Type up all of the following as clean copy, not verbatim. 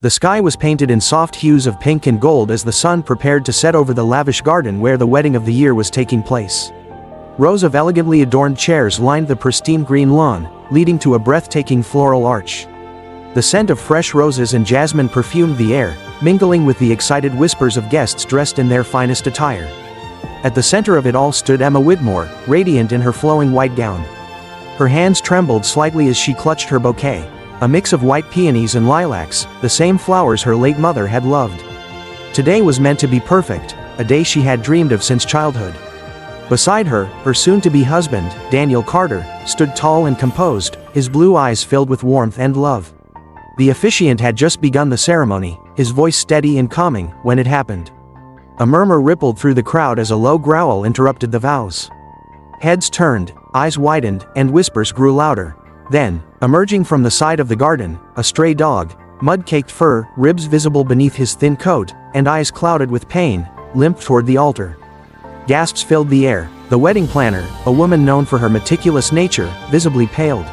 The sky was painted in soft hues of pink and gold as the sun prepared to set over the lavish garden where the wedding of the year was taking place. Rows of elegantly adorned chairs lined the pristine green lawn, leading to a breathtaking floral arch. The scent of fresh roses and jasmine perfumed the air, mingling with the excited whispers of guests dressed in their finest attire. At the center of it all stood Emma Whitmore, radiant in her flowing white gown. Her hands trembled slightly as she clutched her bouquet, a mix of white peonies and lilacs, the same flowers her late mother had loved. Today was meant to be perfect, a day she had dreamed of since childhood. Beside her, her soon-to-be husband, Daniel Carter, stood tall and composed, his blue eyes filled with warmth and love. The officiant had just begun the ceremony, his voice steady and calming, when it happened. A murmur rippled through the crowd as a low growl interrupted the vows. Heads turned, eyes widened, and whispers grew louder. Then, emerging from the side of the garden, a stray dog, mud-caked fur, ribs visible beneath his thin coat, and eyes clouded with pain, limped toward the altar. Gasps filled the air. The wedding planner, a woman known for her meticulous nature, visibly paled.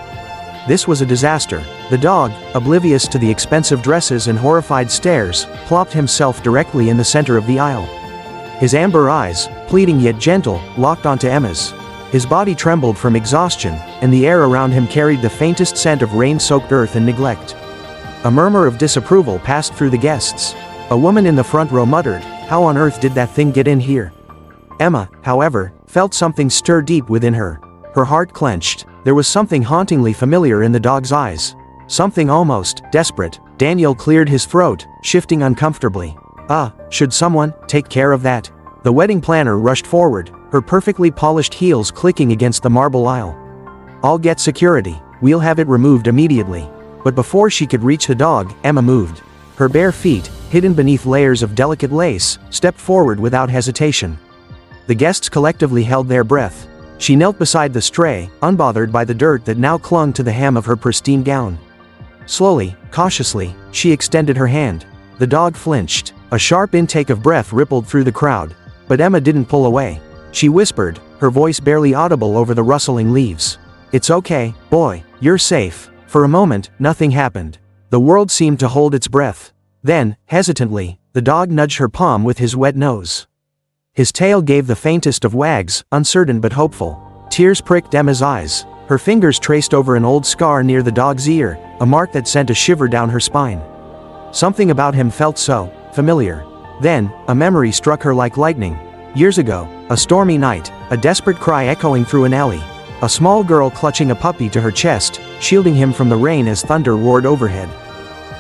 This was a disaster. The dog, oblivious to the expensive dresses and horrified stares, plopped himself directly in the center of the aisle. His amber eyes, pleading yet gentle, locked onto Emma's. His body trembled from exhaustion, and the air around him carried the faintest scent of rain-soaked earth and neglect. A murmur of disapproval passed through the guests. A woman in the front row muttered, "How on earth did that thing get in here?" Emma, however, felt something stir deep within her. Her heart clenched. There was something hauntingly familiar in the dog's eyes. Something almost desperate. Daniel cleared his throat, shifting uncomfortably. Should someone take care of that? The wedding planner rushed forward, her perfectly polished heels clicking against the marble aisle. "I'll get security. We'll have it removed immediately." But before she could reach the dog, Emma moved. Her bare feet, hidden beneath layers of delicate lace, stepped forward without hesitation. The guests collectively held their breath. She knelt beside the stray, unbothered by the dirt that now clung to the hem of her pristine gown. Slowly, cautiously, she extended her hand. The dog flinched. A sharp intake of breath rippled through the crowd. But Emma didn't pull away. She whispered, her voice barely audible over the rustling leaves. "It's okay, boy, you're safe." For a moment, nothing happened. The world seemed to hold its breath. Then, hesitantly, the dog nudged her palm with his wet nose. His tail gave the faintest of wags, uncertain but hopeful. Tears pricked Emma's eyes. Her fingers traced over an old scar near the dog's ear, a mark that sent a shiver down her spine. Something about him felt so familiar. Then, a memory struck her like lightning. Years ago, a stormy night, a desperate cry echoing through an alley. A small girl clutching a puppy to her chest, shielding him from the rain as thunder roared overhead.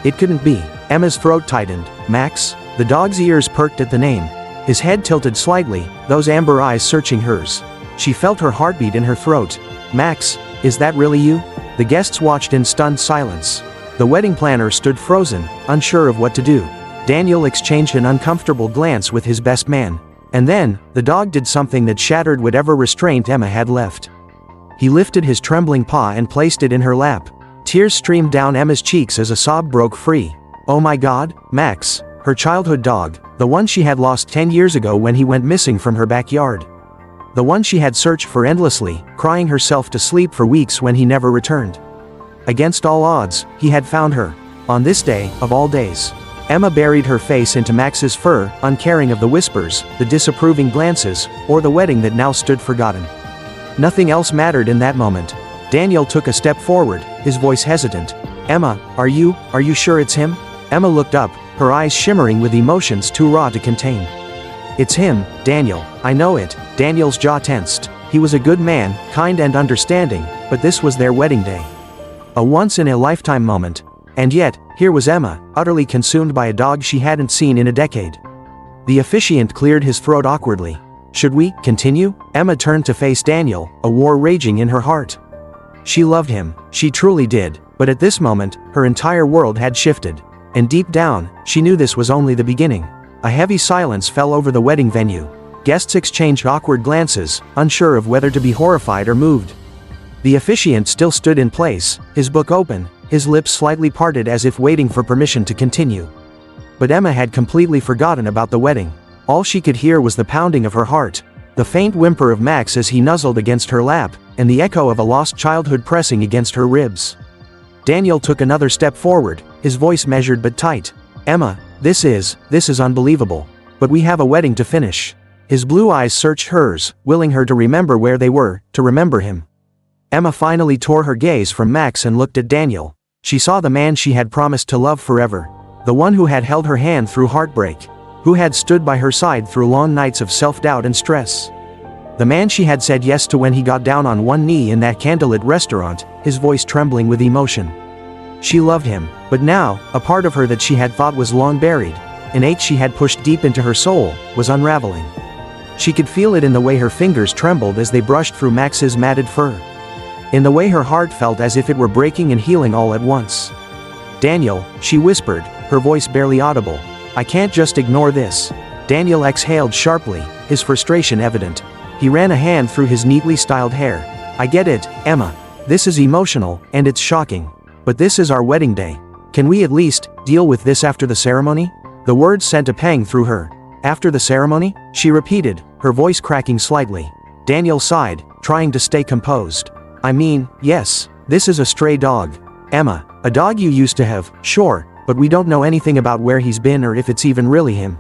It couldn't be. Emma's throat tightened. "Max?" The dog's ears perked at the name. His head tilted slightly, those amber eyes searching hers. She felt her heartbeat in her throat. "Max, is that really you?" The guests watched in stunned silence. The wedding planner stood frozen, unsure of what to do. Daniel exchanged an uncomfortable glance with his best man. And then, the dog did something that shattered whatever restraint Emma had left. He lifted his trembling paw and placed it in her lap. Tears streamed down Emma's cheeks as a sob broke free. Oh my God, Max, her childhood dog, the one she had lost 10 years ago when he went missing from her backyard. The one she had searched for endlessly, crying herself to sleep for weeks when he never returned. Against all odds, he had found her. On this day, of all days. Emma buried her face into Max's fur, uncaring of the whispers, the disapproving glances, or the wedding that now stood forgotten. Nothing else mattered in that moment. Daniel took a step forward, his voice hesitant. "Emma, are you sure it's him?" Emma looked up, her eyes shimmering with emotions too raw to contain. "It's him, Daniel, I know it." Daniel's jaw tensed. He was a good man, kind and understanding, but this was their wedding day. A once-in-a-lifetime moment. And yet, here was Emma, utterly consumed by a dog she hadn't seen in a decade. The officiant cleared his throat awkwardly. "Should we continue?" Emma turned to face Daniel, a war raging in her heart. She loved him, she truly did, but at this moment, her entire world had shifted. And deep down, she knew this was only the beginning. A heavy silence fell over the wedding venue. Guests exchanged awkward glances, unsure of whether to be horrified or moved. The officiant still stood in place, his book open, his lips slightly parted as if waiting for permission to continue. But Emma had completely forgotten about the wedding. All she could hear was the pounding of her heart, the faint whimper of Max as he nuzzled against her lap, and the echo of a lost childhood pressing against her ribs. Daniel took another step forward, his voice measured but tight. "Emma, this is unbelievable. But we have a wedding to finish." His blue eyes searched hers, willing her to remember where they were, to remember him. Emma finally tore her gaze from Max and looked at Daniel. She saw the man she had promised to love forever. The one who had held her hand through heartbreak. Who had stood by her side through long nights of self-doubt and stress. The man she had said yes to when he got down on one knee in that candlelit restaurant, his voice trembling with emotion. She loved him, but now, a part of her that she had thought was long buried, an ache she had pushed deep into her soul, was unraveling. She could feel it in the way her fingers trembled as they brushed through Max's matted fur. In the way her heart felt as if it were breaking and healing all at once. "Daniel," she whispered, her voice barely audible. "I can't just ignore this." Daniel exhaled sharply, his frustration evident. He ran a hand through his neatly styled hair. "I get it, Emma. This is emotional, and it's shocking. But this is our wedding day. Can we at least deal with this after the ceremony?" The words sent a pang through her. "After the ceremony?" she repeated, her voice cracking slightly. Daniel sighed, trying to stay composed. "I mean, yes, this is a stray dog. Emma, a dog you used to have, sure, but we don't know anything about where he's been or if it's even really him.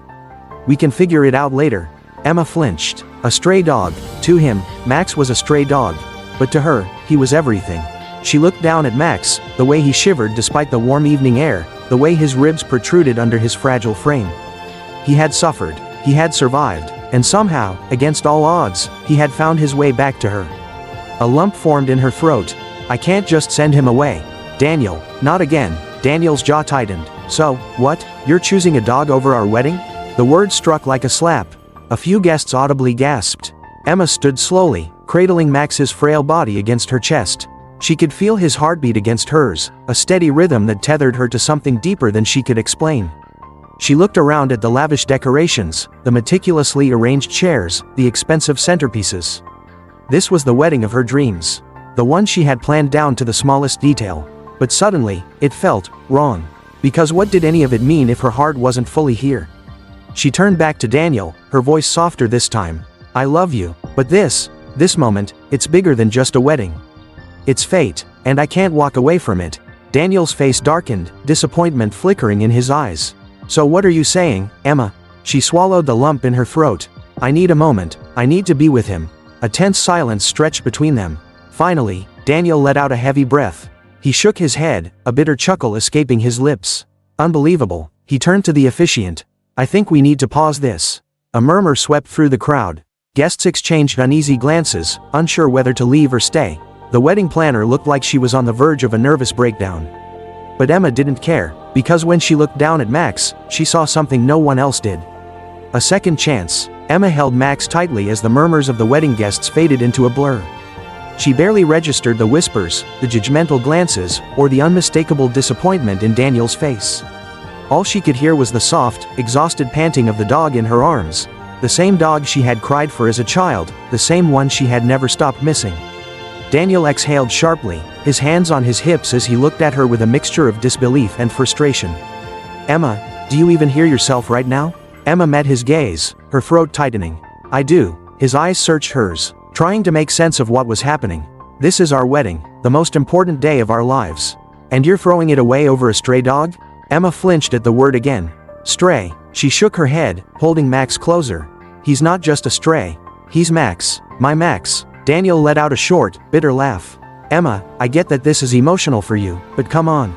We can figure it out later." Emma flinched. A stray dog. To him, Max was a stray dog. But to her, he was everything. She looked down at Max, the way he shivered despite the warm evening air, the way his ribs protruded under his fragile frame. He had suffered, he had survived, and somehow, against all odds, he had found his way back to her. A lump formed in her throat. "I can't just send him away. Daniel, not again." Daniel's jaw tightened. "So, what? You're choosing a dog over our wedding?" The word struck like a slap. A few guests audibly gasped. Emma stood slowly, cradling Max's frail body against her chest. She could feel his heartbeat against hers, a steady rhythm that tethered her to something deeper than she could explain. She looked around at the lavish decorations, the meticulously arranged chairs, the expensive centerpieces. This was the wedding of her dreams. The one she had planned down to the smallest detail. But suddenly, it felt wrong. Because what did any of it mean if her heart wasn't fully here? She turned back to Daniel, her voice softer this time. "I love you, but this moment, it's bigger than just a wedding. It's fate, and I can't walk away from it." Daniel's face darkened, disappointment flickering in his eyes. "So what are you saying, Emma?" She swallowed the lump in her throat. "I need a moment, I need to be with him." A tense silence stretched between them. Finally, Daniel let out a heavy breath. He shook his head, a bitter chuckle escaping his lips. "Unbelievable." He turned to the officiant. "I think we need to pause this." A murmur swept through the crowd. Guests exchanged uneasy glances, unsure whether to leave or stay. The wedding planner looked like she was on the verge of a nervous breakdown. But Emma didn't care, because when she looked down at Max, she saw something no one else did. A second chance. Emma held Max tightly as the murmurs of the wedding guests faded into a blur. She barely registered the whispers, the judgmental glances, or the unmistakable disappointment in Daniel's face. All she could hear was the soft, exhausted panting of the dog in her arms. The same dog she had cried for as a child, the same one she had never stopped missing. Daniel exhaled sharply, his hands on his hips as he looked at her with a mixture of disbelief and frustration. "Emma, do you even hear yourself right now?" Emma met his gaze, her throat tightening. "I do." His eyes searched hers, trying to make sense of what was happening. "This is our wedding, the most important day of our lives. And you're throwing it away over a stray dog?" Emma flinched at the word again. "Stray." She shook her head, holding Max closer. "He's not just a stray. He's Max, my Max." Daniel let out a short, bitter laugh. "Emma, I get that this is emotional for you, but come on.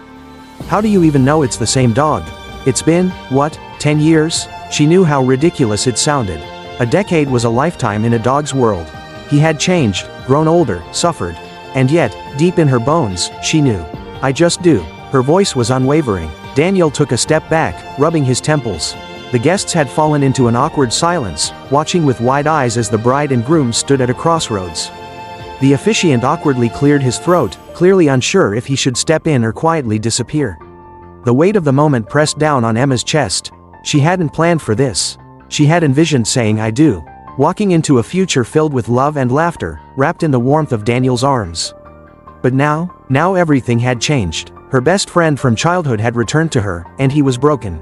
How do you even know it's the same dog? It's been, what, 10 years? She knew how ridiculous it sounded. A decade was a lifetime in a dog's world. He had changed, grown older, suffered. And yet, deep in her bones, she knew. "I just do." Her voice was unwavering. Daniel took a step back, rubbing his temples. The guests had fallen into an awkward silence, watching with wide eyes as the bride and groom stood at a crossroads. The officiant awkwardly cleared his throat, clearly unsure if he should step in or quietly disappear. The weight of the moment pressed down on Emma's chest. She hadn't planned for this. She had envisioned saying "I do," walking into a future filled with love and laughter, wrapped in the warmth of Daniel's arms. But now everything had changed. Her best friend from childhood had returned to her, and he was broken.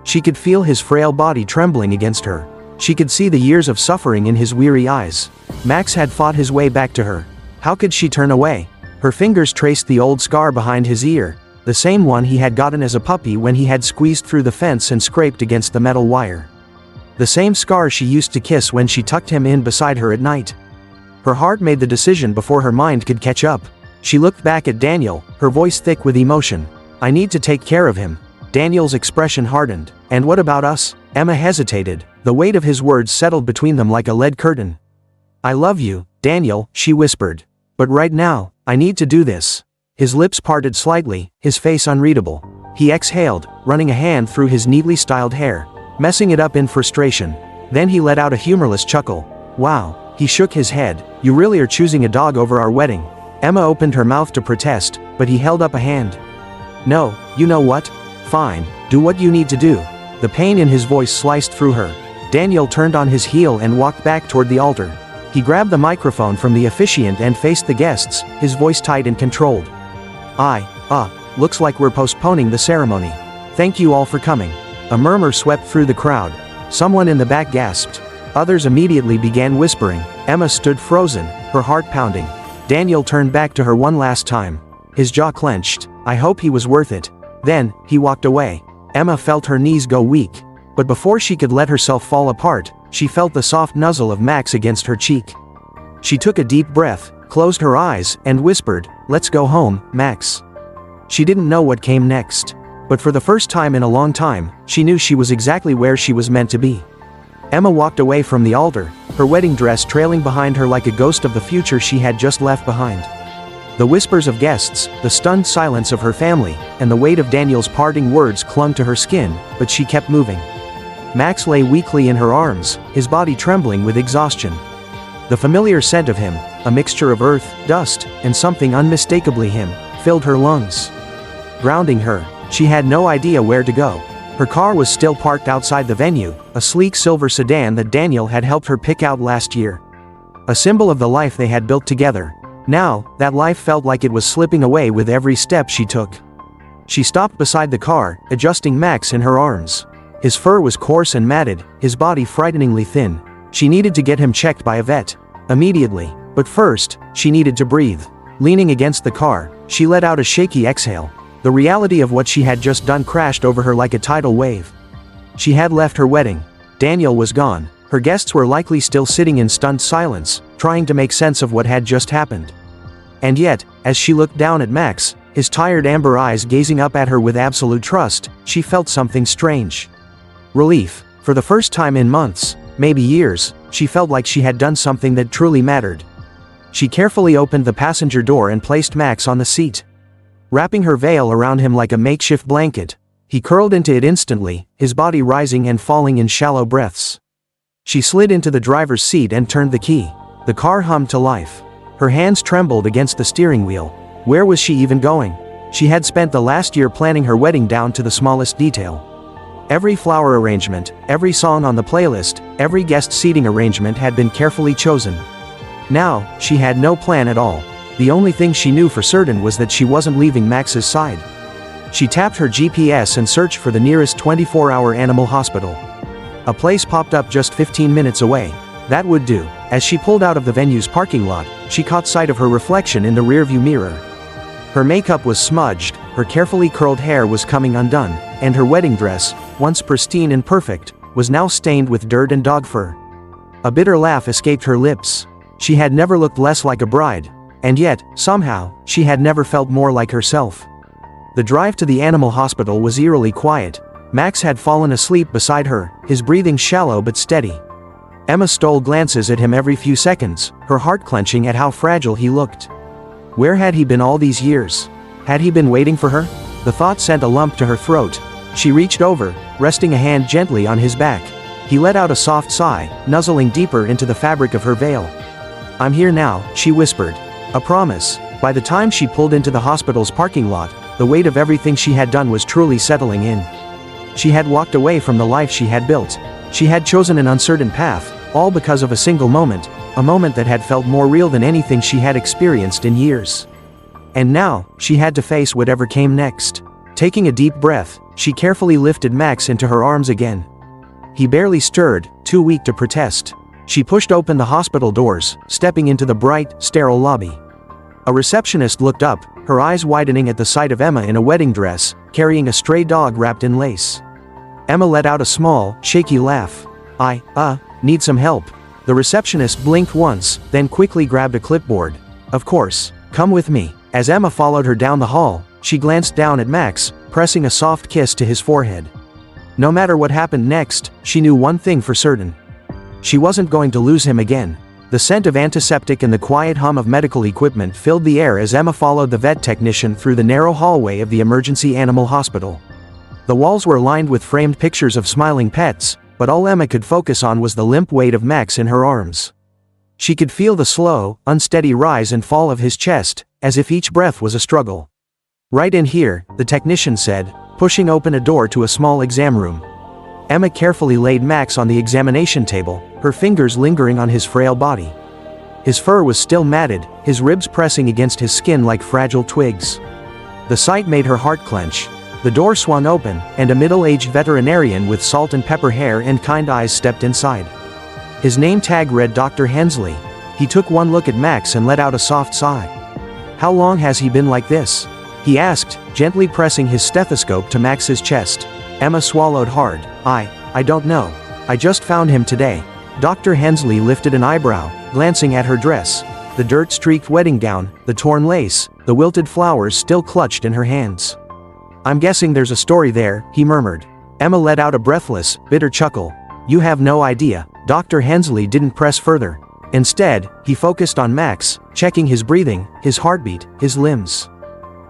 She could feel his frail body trembling against her. She could see the years of suffering in his weary eyes. Max had fought his way back to her. How could she turn away? Her fingers traced the old scar behind his ear. The same one he had gotten as a puppy when he had squeezed through the fence and scraped against the metal wire. The same scar she used to kiss when she tucked him in beside her at night. Her heart made the decision before her mind could catch up. She looked back at Daniel, her voice thick with emotion. "I need to take care of him." Daniel's expression hardened. "And what about us?" Emma hesitated. The weight of his words settled between them like a lead curtain. "I love you, Daniel," she whispered. "But right now, I need to do this." His lips parted slightly, his face unreadable. He exhaled, running a hand through his neatly styled hair, messing it up in frustration. Then he let out a humorless chuckle. "Wow." He shook his head. "You really are choosing a dog over our wedding." Emma opened her mouth to protest, but he held up a hand. "No, you know what? Fine, do what you need to do." The pain in his voice sliced through her. Daniel turned on his heel and walked back toward the altar. He grabbed the microphone from the officiant and faced the guests, his voice tight and controlled. Looks like we're postponing the ceremony. Thank you all for coming." A murmur swept through the crowd. Someone in the back gasped. Others immediately began whispering. Emma stood frozen, her heart pounding. Daniel turned back to her one last time. His jaw clenched. "I hope he was worth it." Then, he walked away. Emma felt her knees go weak. But before she could let herself fall apart, she felt the soft nuzzle of Max against her cheek. She took a deep breath, closed her eyes, and whispered, "Let's go home, Max." She didn't know what came next. But for the first time in a long time, she knew she was exactly where she was meant to be. Emma walked away from the altar, her wedding dress trailing behind her like a ghost of the future she had just left behind. The whispers of guests, the stunned silence of her family, and the weight of Daniel's parting words clung to her skin, but she kept moving. Max lay weakly in her arms, his body trembling with exhaustion. The familiar scent of him, a mixture of earth, dust, and something unmistakably him, filled her lungs. Grounding her, she had no idea where to go. Her car was still parked outside the venue, a sleek silver sedan that Daniel had helped her pick out last year. A symbol of the life they had built together. Now, that life felt like it was slipping away with every step she took. She stopped beside the car, adjusting Max in her arms. His fur was coarse and matted, his body frighteningly thin. She needed to get him checked by a vet. Immediately. But first, she needed to breathe. Leaning against the car, she let out a shaky exhale. The reality of what she had just done crashed over her like a tidal wave. She had left her wedding. Daniel was gone. Her guests were likely still sitting in stunned silence, trying to make sense of what had just happened. And yet, as she looked down at Max, his tired amber eyes gazing up at her with absolute trust, she felt something strange. Relief. For the first time in months, maybe years, she felt like she had done something that truly mattered. She carefully opened the passenger door and placed Max on the seat. Wrapping her veil around him like a makeshift blanket, he curled into it instantly, his body rising and falling in shallow breaths. She slid into the driver's seat and turned the key. The car hummed to life. Her hands trembled against the steering wheel. Where was she even going? She had spent the last year planning her wedding down to the smallest detail. Every flower arrangement, every song on the playlist, every guest seating arrangement had been carefully chosen. Now, she had no plan at all. The only thing she knew for certain was that she wasn't leaving Max's side. She tapped her GPS and searched for the nearest 24-hour animal hospital. A place popped up just 15 minutes away. That would do. As she pulled out of the venue's parking lot, she caught sight of her reflection in the rearview mirror. Her makeup was smudged, her carefully curled hair was coming undone, and her wedding dress, once pristine and perfect, was now stained with dirt and dog fur. A bitter laugh escaped her lips. She had never looked less like a bride. And yet, somehow, she had never felt more like herself. The drive to the animal hospital was eerily quiet. Max had fallen asleep beside her, his breathing shallow but steady. Emma stole glances at him every few seconds, her heart clenching at how fragile he looked. Where had he been all these years? Had he been waiting for her? The thought sent a lump to her throat. She reached over, resting a hand gently on his back. He let out a soft sigh, nuzzling deeper into the fabric of her veil. "I'm here now," she whispered. A promise. By the time she pulled into the hospital's parking lot, the weight of everything she had done was truly settling in. She had walked away from the life she had built. She had chosen an uncertain path, all because of a single moment, a moment that had felt more real than anything she had experienced in years. And now, she had to face whatever came next. Taking a deep breath, she carefully lifted Max into her arms again. He barely stirred, too weak to protest. She pushed open the hospital doors, stepping into the bright, sterile lobby. A receptionist looked up, her eyes widening at the sight of Emma in a wedding dress, carrying a stray dog wrapped in lace. Emma let out a small, shaky laugh. Need some help. The receptionist blinked once, then quickly grabbed a clipboard. Of course. Come with me. As Emma followed her down the hall, she glanced down at Max, pressing a soft kiss to his forehead. No matter what happened next, she knew one thing for certain. She wasn't going to lose him again. The scent of antiseptic and the quiet hum of medical equipment filled the air as Emma followed the vet technician through the narrow hallway of the emergency animal hospital. The walls were lined with framed pictures of smiling pets, but all Emma could focus on was the limp weight of Max in her arms. She could feel the slow, unsteady rise and fall of his chest, as if each breath was a struggle. Right in here, the technician said, pushing open a door to a small exam room. Emma carefully laid Max on the examination table, her fingers lingering on his frail body. His fur was still matted, his ribs pressing against his skin like fragile twigs. The sight made her heart clench. The door swung open, and a middle-aged veterinarian with salt and pepper hair and kind eyes stepped inside. His name tag read Dr. Hensley. He took one look at Max and let out a soft sigh. How long has he been like this? He asked, gently pressing his stethoscope to Max's chest. Emma swallowed hard. I don't know. I just found him today. Dr. Hensley lifted an eyebrow, glancing at her dress. The dirt-streaked wedding gown, the torn lace, the wilted flowers still clutched in her hands. I'm guessing there's a story there, he murmured. Emma let out a breathless, bitter chuckle. You have no idea. Dr. Hensley didn't press further. Instead, he focused on Max, checking his breathing, his heartbeat, his limbs.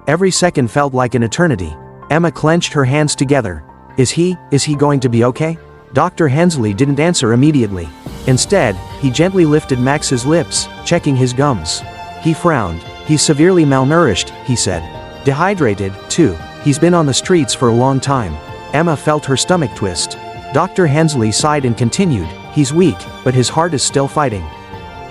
Every second felt like an eternity. Emma clenched her hands together. Is he going to be okay? Dr. Hensley didn't answer immediately. Instead, he gently lifted Max's lips, checking his gums. He frowned. He's severely malnourished, he said. Dehydrated, too. He's been on the streets for a long time. Emma felt her stomach twist. Dr. Hensley sighed and continued, he's weak, but his heart is still fighting.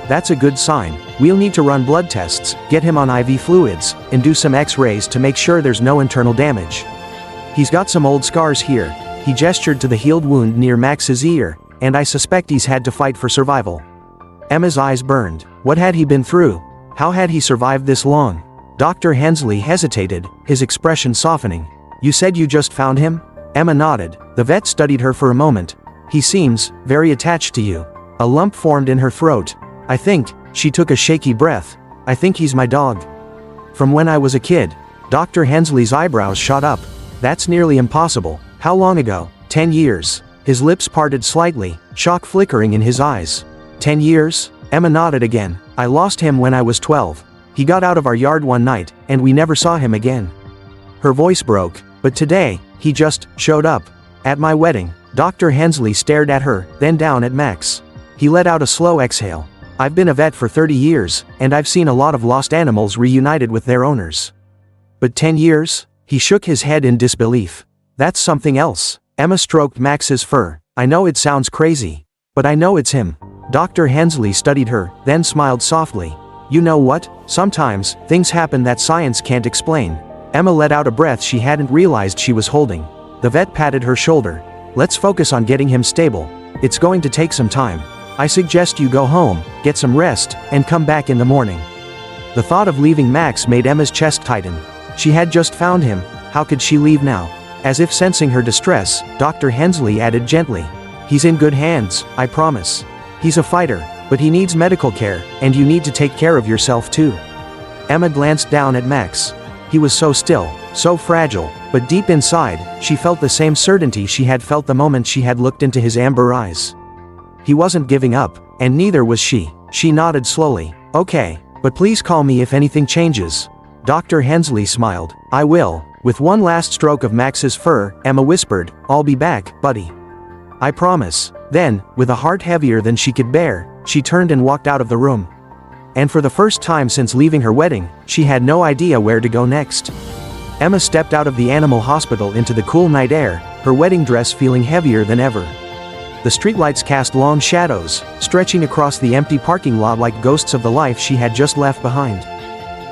That's a good sign. We'll need to run blood tests, get him on IV fluids, and do some x-rays to make sure there's no internal damage. He's got some old scars here. He gestured to the healed wound near Max's ear, and I suspect he's had to fight for survival. Emma's eyes burned. What had he been through? How had he survived this long? Dr. Hensley hesitated, his expression softening. You said you just found him? Emma nodded. The vet studied her for a moment. He seems very attached to you. A lump formed in her throat. I think, she took a shaky breath. I think he's my dog. From when I was a kid. Dr. Hensley's eyebrows shot up. That's nearly impossible. How long ago? 10 years. His lips parted slightly, shock flickering in his eyes. 10 years? Emma nodded again. I lost him when I was 12. He got out of our yard one night, and we never saw him again. Her voice broke. But today, he just showed up. At my wedding. Dr. Hensley stared at her, then down at Max. He let out a slow exhale. I've been a vet for 30 years, and I've seen a lot of lost animals reunited with their owners. But 10 years? He shook his head in disbelief. That's something else. Emma stroked Max's fur. I know it sounds crazy. But I know it's him. Dr. Hensley studied her, then smiled softly. You know what? Sometimes, things happen that science can't explain. Emma let out a breath she hadn't realized she was holding. The vet patted her shoulder. Let's focus on getting him stable. It's going to take some time. I suggest you go home, get some rest, and come back in the morning. The thought of leaving Max made Emma's chest tighten. She had just found him. How could she leave now? As if sensing her distress, Dr. Hensley added gently. He's in good hands, I promise. He's a fighter, but he needs medical care, and you need to take care of yourself too. Emma glanced down at Max. He was so still, so fragile, but deep inside, she felt the same certainty she had felt the moment she had looked into his amber eyes. He wasn't giving up, and neither was she. She nodded slowly. Okay, but please call me if anything changes. Dr. Hensley smiled. I will. With one last stroke of Max's fur, Emma whispered, I'll be back, buddy. I promise. Then, with a heart heavier than she could bear, she turned and walked out of the room. And for the first time since leaving her wedding, she had no idea where to go next. Emma stepped out of the animal hospital into the cool night air, her wedding dress feeling heavier than ever. The streetlights cast long shadows, stretching across the empty parking lot like ghosts of the life she had just left behind.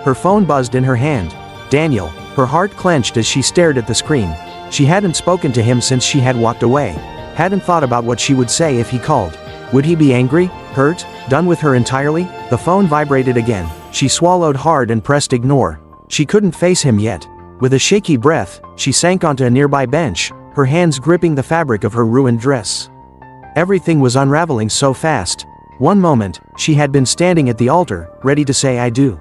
Her phone buzzed in her hand. Daniel. Her heart clenched as she stared at the screen. She hadn't spoken to him since she had walked away. Hadn't thought about what she would say if he called. Would he be angry? Hurt? Done with her entirely? The phone vibrated again. She swallowed hard and pressed ignore. She couldn't face him yet. With a shaky breath, she sank onto a nearby bench, her hands gripping the fabric of her ruined dress. Everything was unraveling so fast. One moment, she had been standing at the altar, ready to say I do.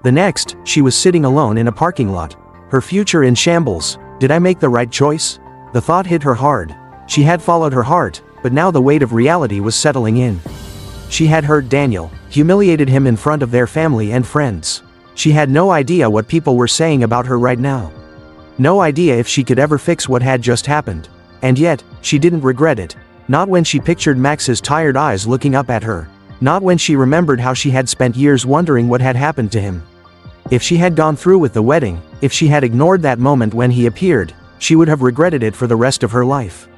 The next, she was sitting alone in a parking lot. Her future in shambles. Did I make the right choice? The thought hit her hard. She had followed her heart, but now the weight of reality was settling in. She had hurt Daniel, humiliated him in front of their family and friends. She had no idea what people were saying about her right now. No idea if she could ever fix what had just happened. And yet, she didn't regret it. Not when she pictured Max's tired eyes looking up at her. Not when she remembered how she had spent years wondering what had happened to him. If she had gone through with the wedding, if she had ignored that moment when he appeared, she would have regretted it for the rest of her life.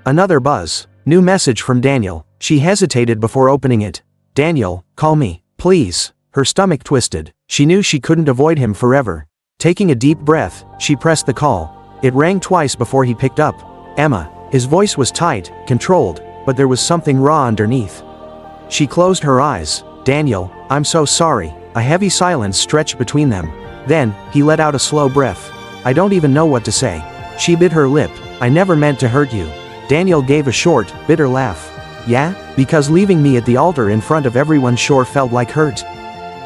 Another buzz. New message from Daniel. She hesitated before opening it. Daniel, call me, please. Her stomach twisted. She knew she couldn't avoid him forever. Taking a deep breath, she pressed the call. It rang twice before he picked up. Emma. His voice was tight, controlled, but there was something raw underneath. She closed her eyes. Daniel, I'm so sorry. A heavy silence stretched between them. Then, he let out a slow breath. I don't even know what to say. She bit her lip. I never meant to hurt you. Daniel gave a short, bitter laugh. Yeah? Because leaving me at the altar in front of everyone sure felt like hurt.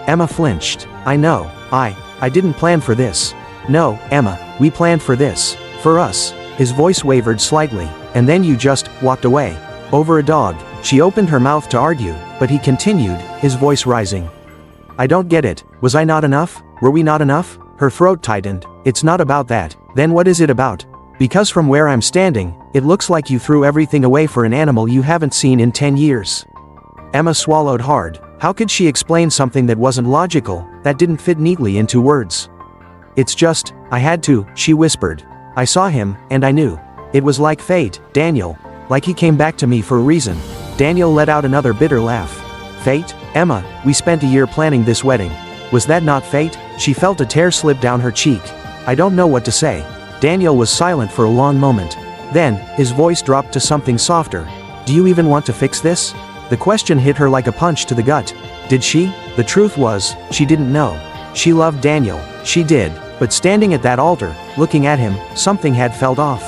Emma flinched. I know. I didn't plan for this. No, Emma, we planned for this. For us. His voice wavered slightly. And then you just walked away. Over a dog. She opened her mouth to argue, but he continued, his voice rising. I don't get it. Was I not enough? Were we not enough? Her throat tightened. It's not about that. Then what is it about? Because from where I'm standing, it looks like you threw everything away for an animal you haven't seen in 10 years. Emma swallowed hard. How could she explain something that wasn't logical, that didn't fit neatly into words? It's just, I had to, she whispered. I saw him, and I knew. It was like fate, Daniel. Like he came back to me for a reason. Daniel let out another bitter laugh. Fate? Emma, we spent a year planning this wedding. Was that not fate? She felt a tear slip down her cheek. I don't know what to say. Daniel was silent for a long moment. Then, his voice dropped to something softer. Do you even want to fix this? The question hit her like a punch to the gut. Did she? The truth was, she didn't know. She loved Daniel. She did. But standing at that altar, looking at him, something had felt off.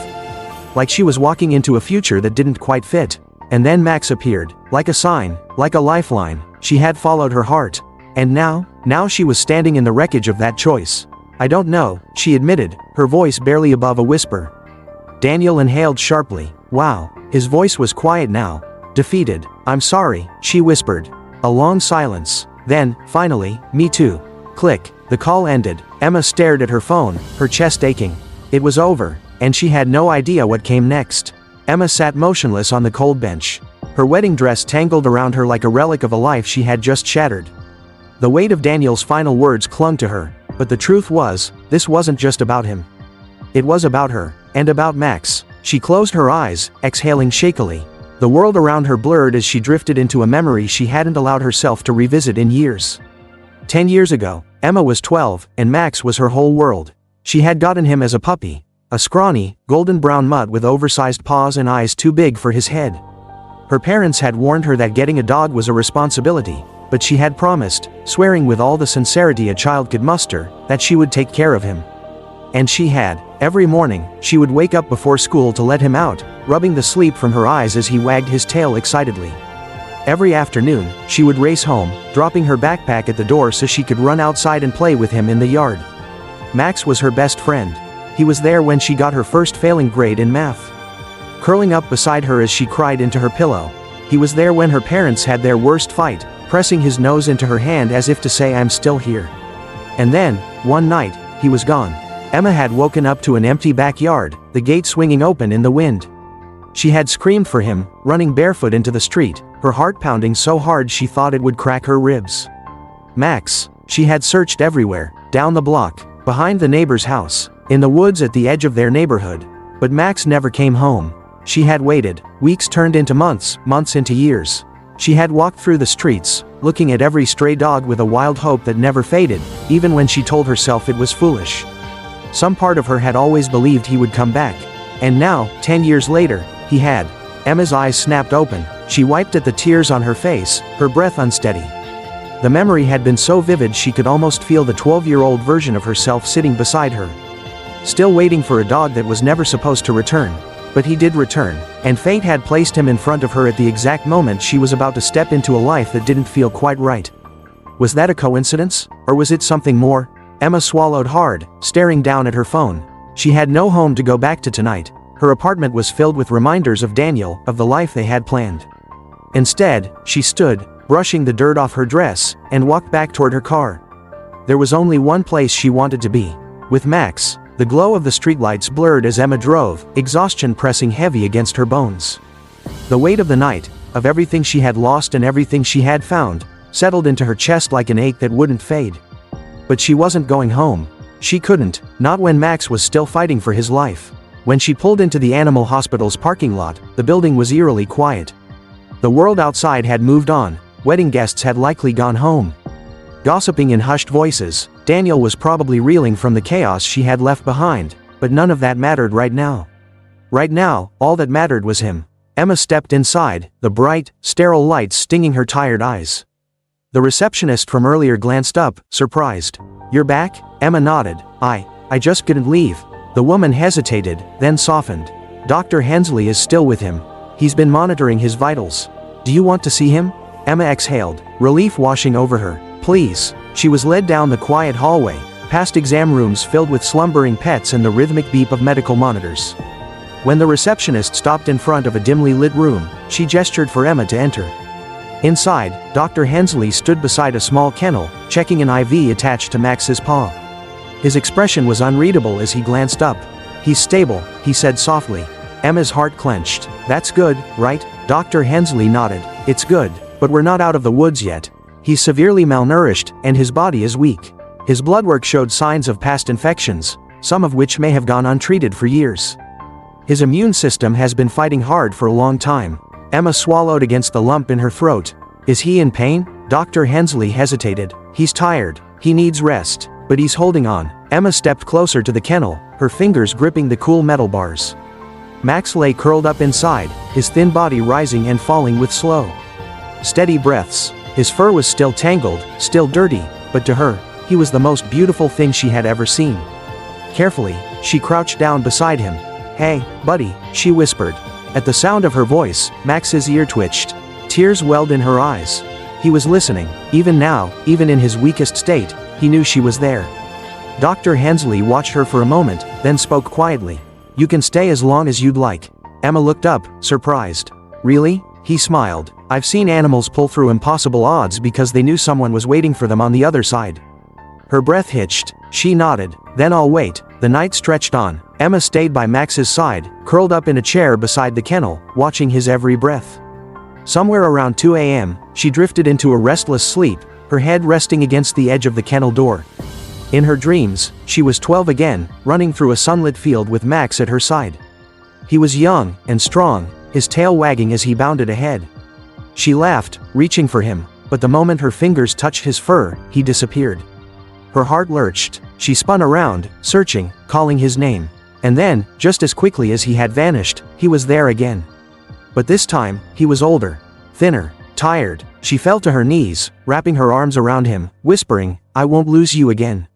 Like she was walking into a future that didn't quite fit. And then Max appeared, like a sign, like a lifeline. She had followed her heart. And now she was standing in the wreckage of that choice. I don't know, she admitted, her voice barely above a whisper. Daniel inhaled sharply. Wow, his voice was quiet now. Defeated. I'm sorry, she whispered. A long silence. Then, finally, me too. Click. The call ended. Emma stared at her phone, her chest aching. It was over, and she had no idea what came next. Emma sat motionless on the cold bench. Her wedding dress tangled around her like a relic of a life she had just shattered. The weight of Daniel's final words clung to her, but the truth was, this wasn't just about him. It was about her, and about Max. She closed her eyes, exhaling shakily. The world around her blurred as she drifted into a memory she hadn't allowed herself to revisit in years. 10 years ago, Emma was 12, and Max was her whole world. She had gotten him as a puppy. A scrawny, golden brown mutt with oversized paws and eyes too big for his head. Her parents had warned her that getting a dog was a responsibility, but she had promised, swearing with all the sincerity a child could muster, that she would take care of him. And she had. Every morning, she would wake up before school to let him out, rubbing the sleep from her eyes as he wagged his tail excitedly. Every afternoon, she would race home, dropping her backpack at the door so she could run outside and play with him in the yard. Max was her best friend. He was there when she got her first failing grade in math. Curling up beside her as she cried into her pillow. He was there when her parents had their worst fight, pressing his nose into her hand as if to say I'm still here. And then, one night, he was gone. Emma had woken up to an empty backyard, the gate swinging open in the wind. She had screamed for him, running barefoot into the street, her heart pounding so hard she thought it would crack her ribs. Max. She had searched everywhere, down the block, behind the neighbor's house, in the woods at the edge of their neighborhood. But Max never came home. She had waited. Weeks turned into months, months into years. She had walked through the streets, looking at every stray dog with a wild hope that never faded, even when she told herself it was foolish. Some part of her had always believed he would come back. And now, 10 years later, he had. Emma's eyes snapped open. She wiped at the tears on her face, her breath unsteady. The memory had been so vivid she could almost feel the 12-year-old version of herself sitting beside her. Still waiting for a dog that was never supposed to return. But he did return, and fate had placed him in front of her at the exact moment she was about to step into a life that didn't feel quite right. Was that a coincidence? Or was it something more? Emma swallowed hard, staring down at her phone. She had no home to go back to tonight. Her apartment was filled with reminders of Daniel, of the life they had planned. Instead, she stood, brushing the dirt off her dress, and walked back toward her car. There was only one place she wanted to be. With Max. The glow of the streetlights blurred as Emma drove, exhaustion pressing heavy against her bones. The weight of the night, of everything she had lost and everything she had found, settled into her chest like an ache that wouldn't fade. But she wasn't going home. She couldn't, not when Max was still fighting for his life. When she pulled into the animal hospital's parking lot, the building was eerily quiet. The world outside had moved on, wedding guests had likely gone home. Gossiping in hushed voices, Daniel was probably reeling from the chaos she had left behind, but none of that mattered right now. Right now, all that mattered was him. Emma stepped inside, the bright, sterile lights stinging her tired eyes. The receptionist from earlier glanced up, surprised. "You're back?" Emma nodded. I just couldn't leave." The woman hesitated, then softened. "Dr. Hensley is still with him. He's been monitoring his vitals. Do you want to see him?" Emma exhaled, relief washing over her. "Please." She was led down the quiet hallway, past exam rooms filled with slumbering pets and the rhythmic beep of medical monitors. When the receptionist stopped in front of a dimly lit room, she gestured for Emma to enter. Inside, Dr. Hensley stood beside a small kennel, checking an IV attached to Max's paw. His expression was unreadable as he glanced up. "He's stable," he said softly. Emma's heart clenched. "That's good, right?" Dr. Hensley nodded. "It's good, but we're not out of the woods yet. He's severely malnourished, and his body is weak. His blood work showed signs of past infections, some of which may have gone untreated for years. His immune system has been fighting hard for a long time." Emma swallowed against the lump in her throat. "Is he in pain?" Dr. Hensley hesitated. "He's tired. He needs rest. But he's holding on." Emma stepped closer to the kennel, her fingers gripping the cool metal bars. Max lay curled up inside, his thin body rising and falling with slow, steady breaths. His fur was still tangled, still dirty, but to her, he was the most beautiful thing she had ever seen. Carefully, she crouched down beside him. "Hey, buddy," she whispered. At the sound of her voice, Max's ear twitched. Tears welled in her eyes. He was listening. Even now, even in his weakest state, he knew she was there. Dr. Hensley watched her for a moment, then spoke quietly. "You can stay as long as you'd like." Emma looked up, surprised. "Really?" He smiled. "I've seen animals pull through impossible odds because they knew someone was waiting for them on the other side." Her breath hitched. She nodded. "Then I'll wait." The night stretched on. Emma stayed by Max's side, curled up in a chair beside the kennel, watching his every breath. Somewhere around 2 a.m., she drifted into a restless sleep, her head resting against the edge of the kennel door. In her dreams, she was 12 again, running through a sunlit field with Max at her side. He was young and strong, his tail wagging as he bounded ahead. She laughed, reaching for him, but the moment her fingers touched his fur, he disappeared. Her heart lurched. She spun around, searching, calling his name. And then, just as quickly as he had vanished, he was there again. But this time, he was older, thinner, tired. She fell to her knees, wrapping her arms around him, whispering, "I won't lose you again."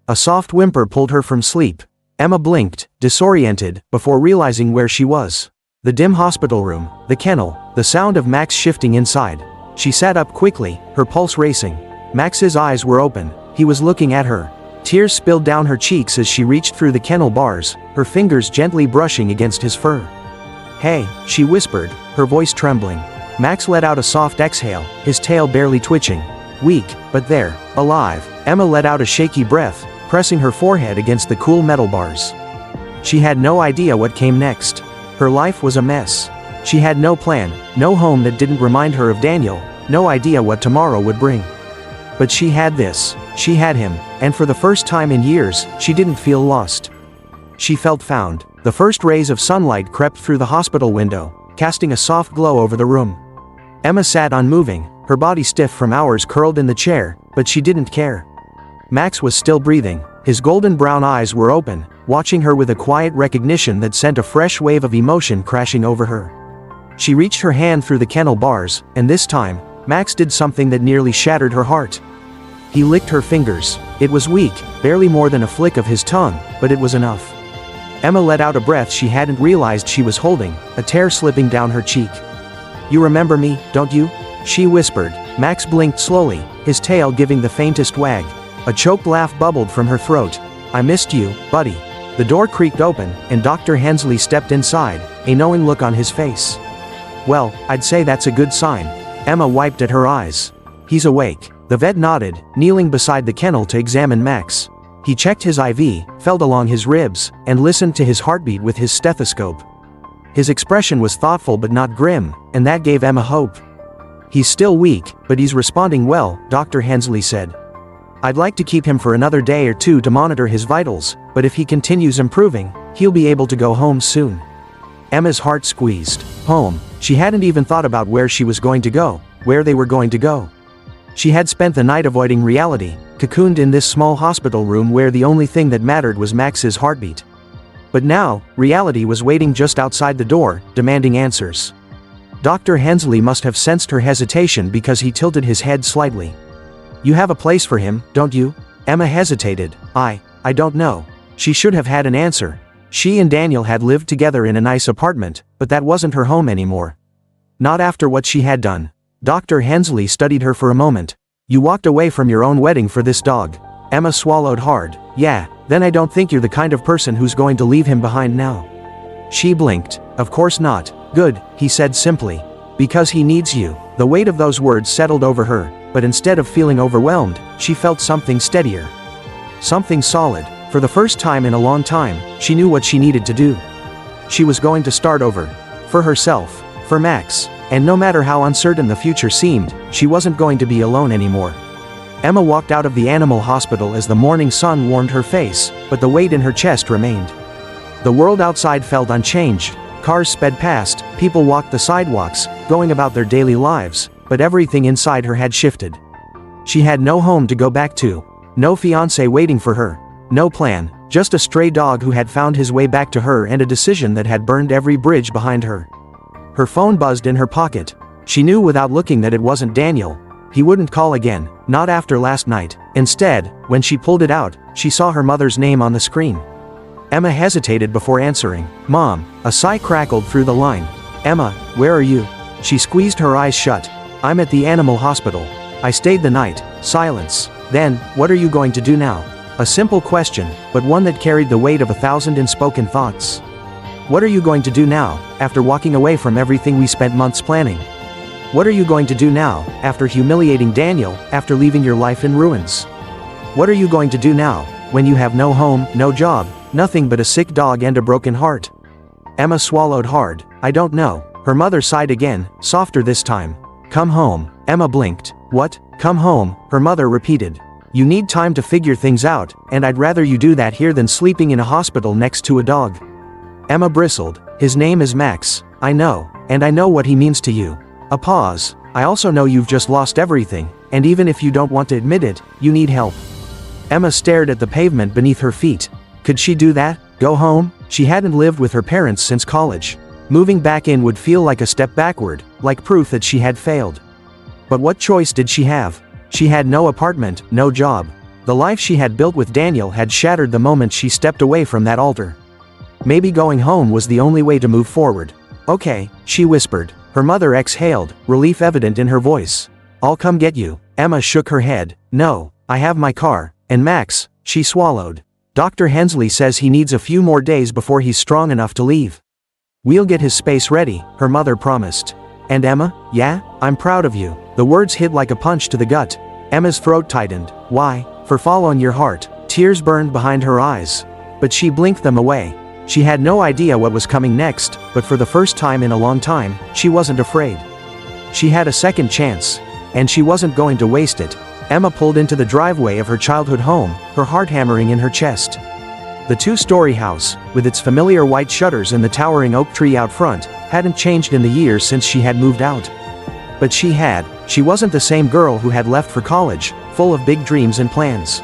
A soft whimper pulled her from sleep. Emma blinked, disoriented, before realizing where she was. The dim hospital room, the kennel, the sound of Max shifting inside. She sat up quickly, her pulse racing. Max's eyes were open. He was looking at her. Tears spilled down her cheeks as she reached through the kennel bars, her fingers gently brushing against his fur. "Hey," she whispered, her voice trembling. Max let out a soft exhale, his tail barely twitching. Weak, but there, alive. Emma let out a shaky breath, pressing her forehead against the cool metal bars. She had no idea what came next. Her life was a mess. She had no plan, no home that didn't remind her of Daniel, no idea what tomorrow would bring. But she had this. She had him, and for the first time in years, she didn't feel lost. She felt found. The first rays of sunlight crept through the hospital window, casting a soft glow over the room. Emma sat unmoving, her body stiff from hours curled in the chair, but she didn't care. Max was still breathing. His golden brown eyes were open, watching her with a quiet recognition that sent a fresh wave of emotion crashing over her. She reached her hand through the kennel bars, and this time, Max did something that nearly shattered her heart. He licked her fingers. It was weak, barely more than a flick of his tongue, but it was enough. Emma let out a breath she hadn't realized she was holding, a tear slipping down her cheek. "You remember me, don't you?" she whispered. Max blinked slowly, his tail giving the faintest wag. A choked laugh bubbled from her throat. "I missed you, buddy." The door creaked open, and Dr. Hensley stepped inside, a knowing look on his face. "Well, I'd say that's a good sign." Emma wiped at her eyes. "He's awake." The vet nodded, kneeling beside the kennel to examine Max. He checked his IV, felt along his ribs, and listened to his heartbeat with his stethoscope. His expression was thoughtful but not grim, and that gave Emma hope. "He's still weak, but he's responding well," Dr. Hensley said. "I'd like to keep him for another day or two to monitor his vitals, but if he continues improving, he'll be able to go home soon." Emma's heart squeezed. Home. She hadn't even thought about where she was going to go, where they were going to go. She had spent the night avoiding reality, cocooned in this small hospital room where the only thing that mattered was Max's heartbeat. But now, reality was waiting just outside the door, demanding answers. Dr. Hensley must have sensed her hesitation because he tilted his head slightly. "You have a place for him, don't you?" Emma hesitated. I don't know." She should have had an answer. She and Daniel had lived together in a nice apartment, but that wasn't her home anymore. Not after what she had done. Dr. Hensley studied her for a moment. "You walked away from your own wedding for this dog." Emma swallowed hard. "Yeah, then I don't think you're the kind of person who's going to leave him behind now." She blinked. "Of course not." "Good," he said simply. "Because he needs you." The weight of those words settled over her, but instead of feeling overwhelmed, she felt something steadier. Something solid. For the first time in a long time, she knew what she needed to do. She was going to start over. For herself. For Max. And no matter how uncertain the future seemed, she wasn't going to be alone anymore. Emma walked out of the animal hospital as the morning sun warmed her face, but the weight in her chest remained. The world outside felt unchanged. Cars sped past, people walked the sidewalks, going about their daily lives, but everything inside her had shifted. She had no home to go back to. No fiancé waiting for her. No plan, just a stray dog who had found his way back to her and a decision that had burned every bridge behind her. Her phone buzzed in her pocket. She knew without looking that it wasn't Daniel. He wouldn't call again, not after last night. Instead, when she pulled it out, she saw her mother's name on the screen. Emma hesitated before answering. "Mom." A sigh crackled through the line. "Emma, where are you?" She squeezed her eyes shut. "I'm at the animal hospital. I stayed the night." Silence. "Then, what are you going to do now?" A simple question, but one that carried the weight of 1,000 unspoken thoughts. "What are you going to do now, after walking away from everything we spent months planning? What are you going to do now, after humiliating Daniel, after leaving your life in ruins? What are you going to do now, when you have no home, no job, nothing but a sick dog and a broken heart?" Emma swallowed hard. "I don't know." Her mother sighed again, softer this time. "Come home." Emma blinked. "What? Come home?" Her mother repeated. "You need time to figure things out, and I'd rather you do that here than sleeping in a hospital next to a dog." Emma bristled. "His name is Max. I know, and I know what he means to you." A pause. "I also know you've just lost everything, and even if you don't want to admit it, you need help." Emma stared at the pavement beneath her feet. Could she do that? Go home? She hadn't lived with her parents since college. Moving back in would feel like a step backward, like proof that she had failed. But what choice did she have? She had no apartment, no job. The life she had built with Daniel had shattered the moment she stepped away from that altar. Maybe going home was the only way to move forward. "Okay," she whispered. Her mother exhaled, relief evident in her voice. "I'll come get you." Emma shook her head. "No, I have my car. And Max," she swallowed. "Dr. Hensley says he needs a few more days before he's strong enough to leave." "We'll get his space ready," her mother promised. "And Emma, yeah, I'm proud of you." The words hit like a punch to the gut. Emma's throat tightened. "Why?" "For following your heart." Tears burned behind her eyes. But she blinked them away. She had no idea what was coming next, but for the first time in a long time, she wasn't afraid. She had a second chance. And she wasn't going to waste it. Emma pulled into the driveway of her childhood home, her heart hammering in her chest. The two-story house, with its familiar white shutters and the towering oak tree out front, hadn't changed in the years since she had moved out. But she wasn't the same girl who had left for college, full of big dreams and plans.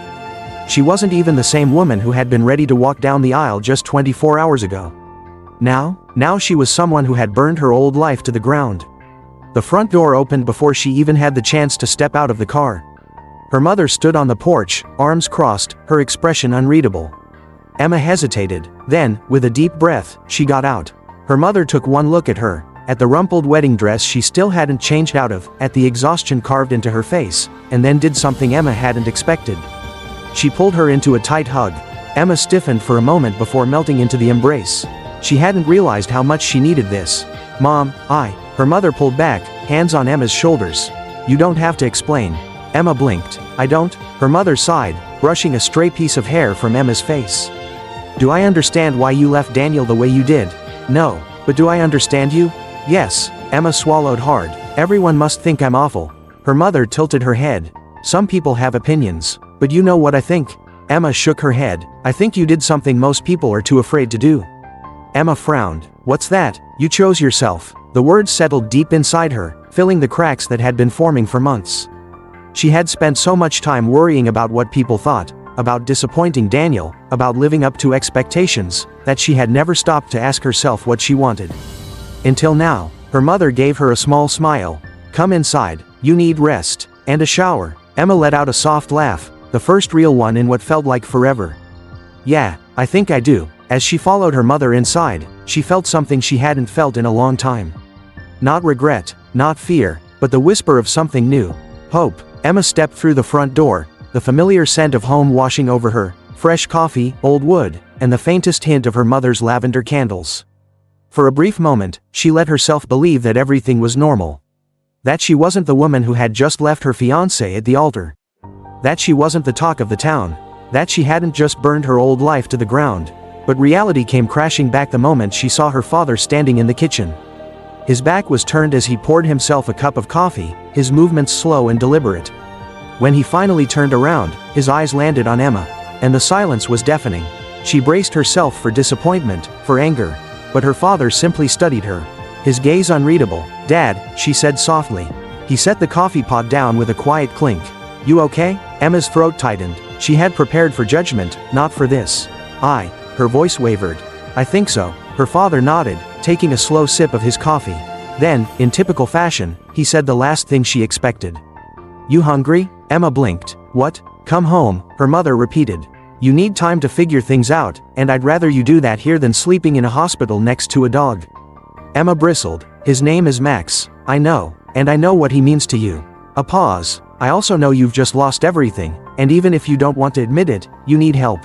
She wasn't even the same woman who had been ready to walk down the aisle just 24 hours ago. Now she was someone who had burned her old life to the ground. The front door opened before she even had the chance to step out of the car. Her mother stood on the porch, arms crossed, her expression unreadable. Emma hesitated, then, with a deep breath, she got out. Her mother took one look at her, at the rumpled wedding dress she still hadn't changed out of, at the exhaustion carved into her face, and then did something Emma hadn't expected. She pulled her into a tight hug. Emma stiffened for a moment before melting into the embrace. She hadn't realized how much she needed this. "Mom, Her mother pulled back, hands on Emma's shoulders. "You don't have to explain." Emma blinked. "I don't?" Her mother sighed, brushing a stray piece of hair from Emma's face. "Do I understand why you left Daniel the way you did?" "No. But do I understand you?" "Yes." Emma swallowed hard. "Everyone must think I'm awful." Her mother tilted her head. "Some people have opinions. But you know what I think?" Emma shook her head. "I think you did something most people are too afraid to do." Emma frowned. "What's that?" "You chose yourself." The words settled deep inside her, filling the cracks that had been forming for months. She had spent so much time worrying about what people thought, about disappointing Daniel, about living up to expectations, that she had never stopped to ask herself what she wanted. Until now, her mother gave her a small smile. "Come inside, you need rest, and a shower." Emma let out a soft laugh, the first real one in what felt like forever. "Yeah, I think I do." As she followed her mother inside, she felt something she hadn't felt in a long time. Not regret, not fear, but the whisper of something new. Hope. Emma stepped through the front door, the familiar scent of home washing over her, fresh coffee, old wood, and the faintest hint of her mother's lavender candles. For a brief moment, she let herself believe that everything was normal. That she wasn't the woman who had just left her fiancé at the altar. That she wasn't the talk of the town. That she hadn't just burned her old life to the ground. But reality came crashing back the moment she saw her father standing in the kitchen. His back was turned as he poured himself a cup of coffee, his movements slow and deliberate. When he finally turned around, his eyes landed on Emma, and the silence was deafening. She braced herself for disappointment, for anger. But her father simply studied her. His gaze unreadable. "Dad," she said softly. He set the coffee pot down with a quiet clink. "You okay?" Emma's throat tightened. She had prepared for judgment, not for this. Her voice wavered. "I think so." Her father nodded, taking a slow sip of his coffee. Then, in typical fashion, he said the last thing she expected. "You hungry?" Emma blinked. "What?" "Come home," her mother repeated. "You need time to figure things out, and I'd rather you do that here than sleeping in a hospital next to a dog." Emma bristled. "His name is Max. I know, and I know what he means to you." A pause. "I also know you've just lost everything, and even if you don't want to admit it, you need help."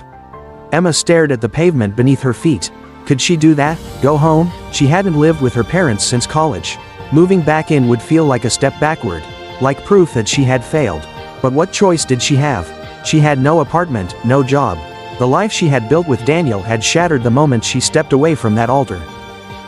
Emma stared at the pavement beneath her feet. Could she do that? Go home? She hadn't lived with her parents since college. Moving back in would feel like a step backward, like proof that she had failed. But what choice did she have? She had no apartment, no job. The life she had built with Daniel had shattered the moment she stepped away from that altar.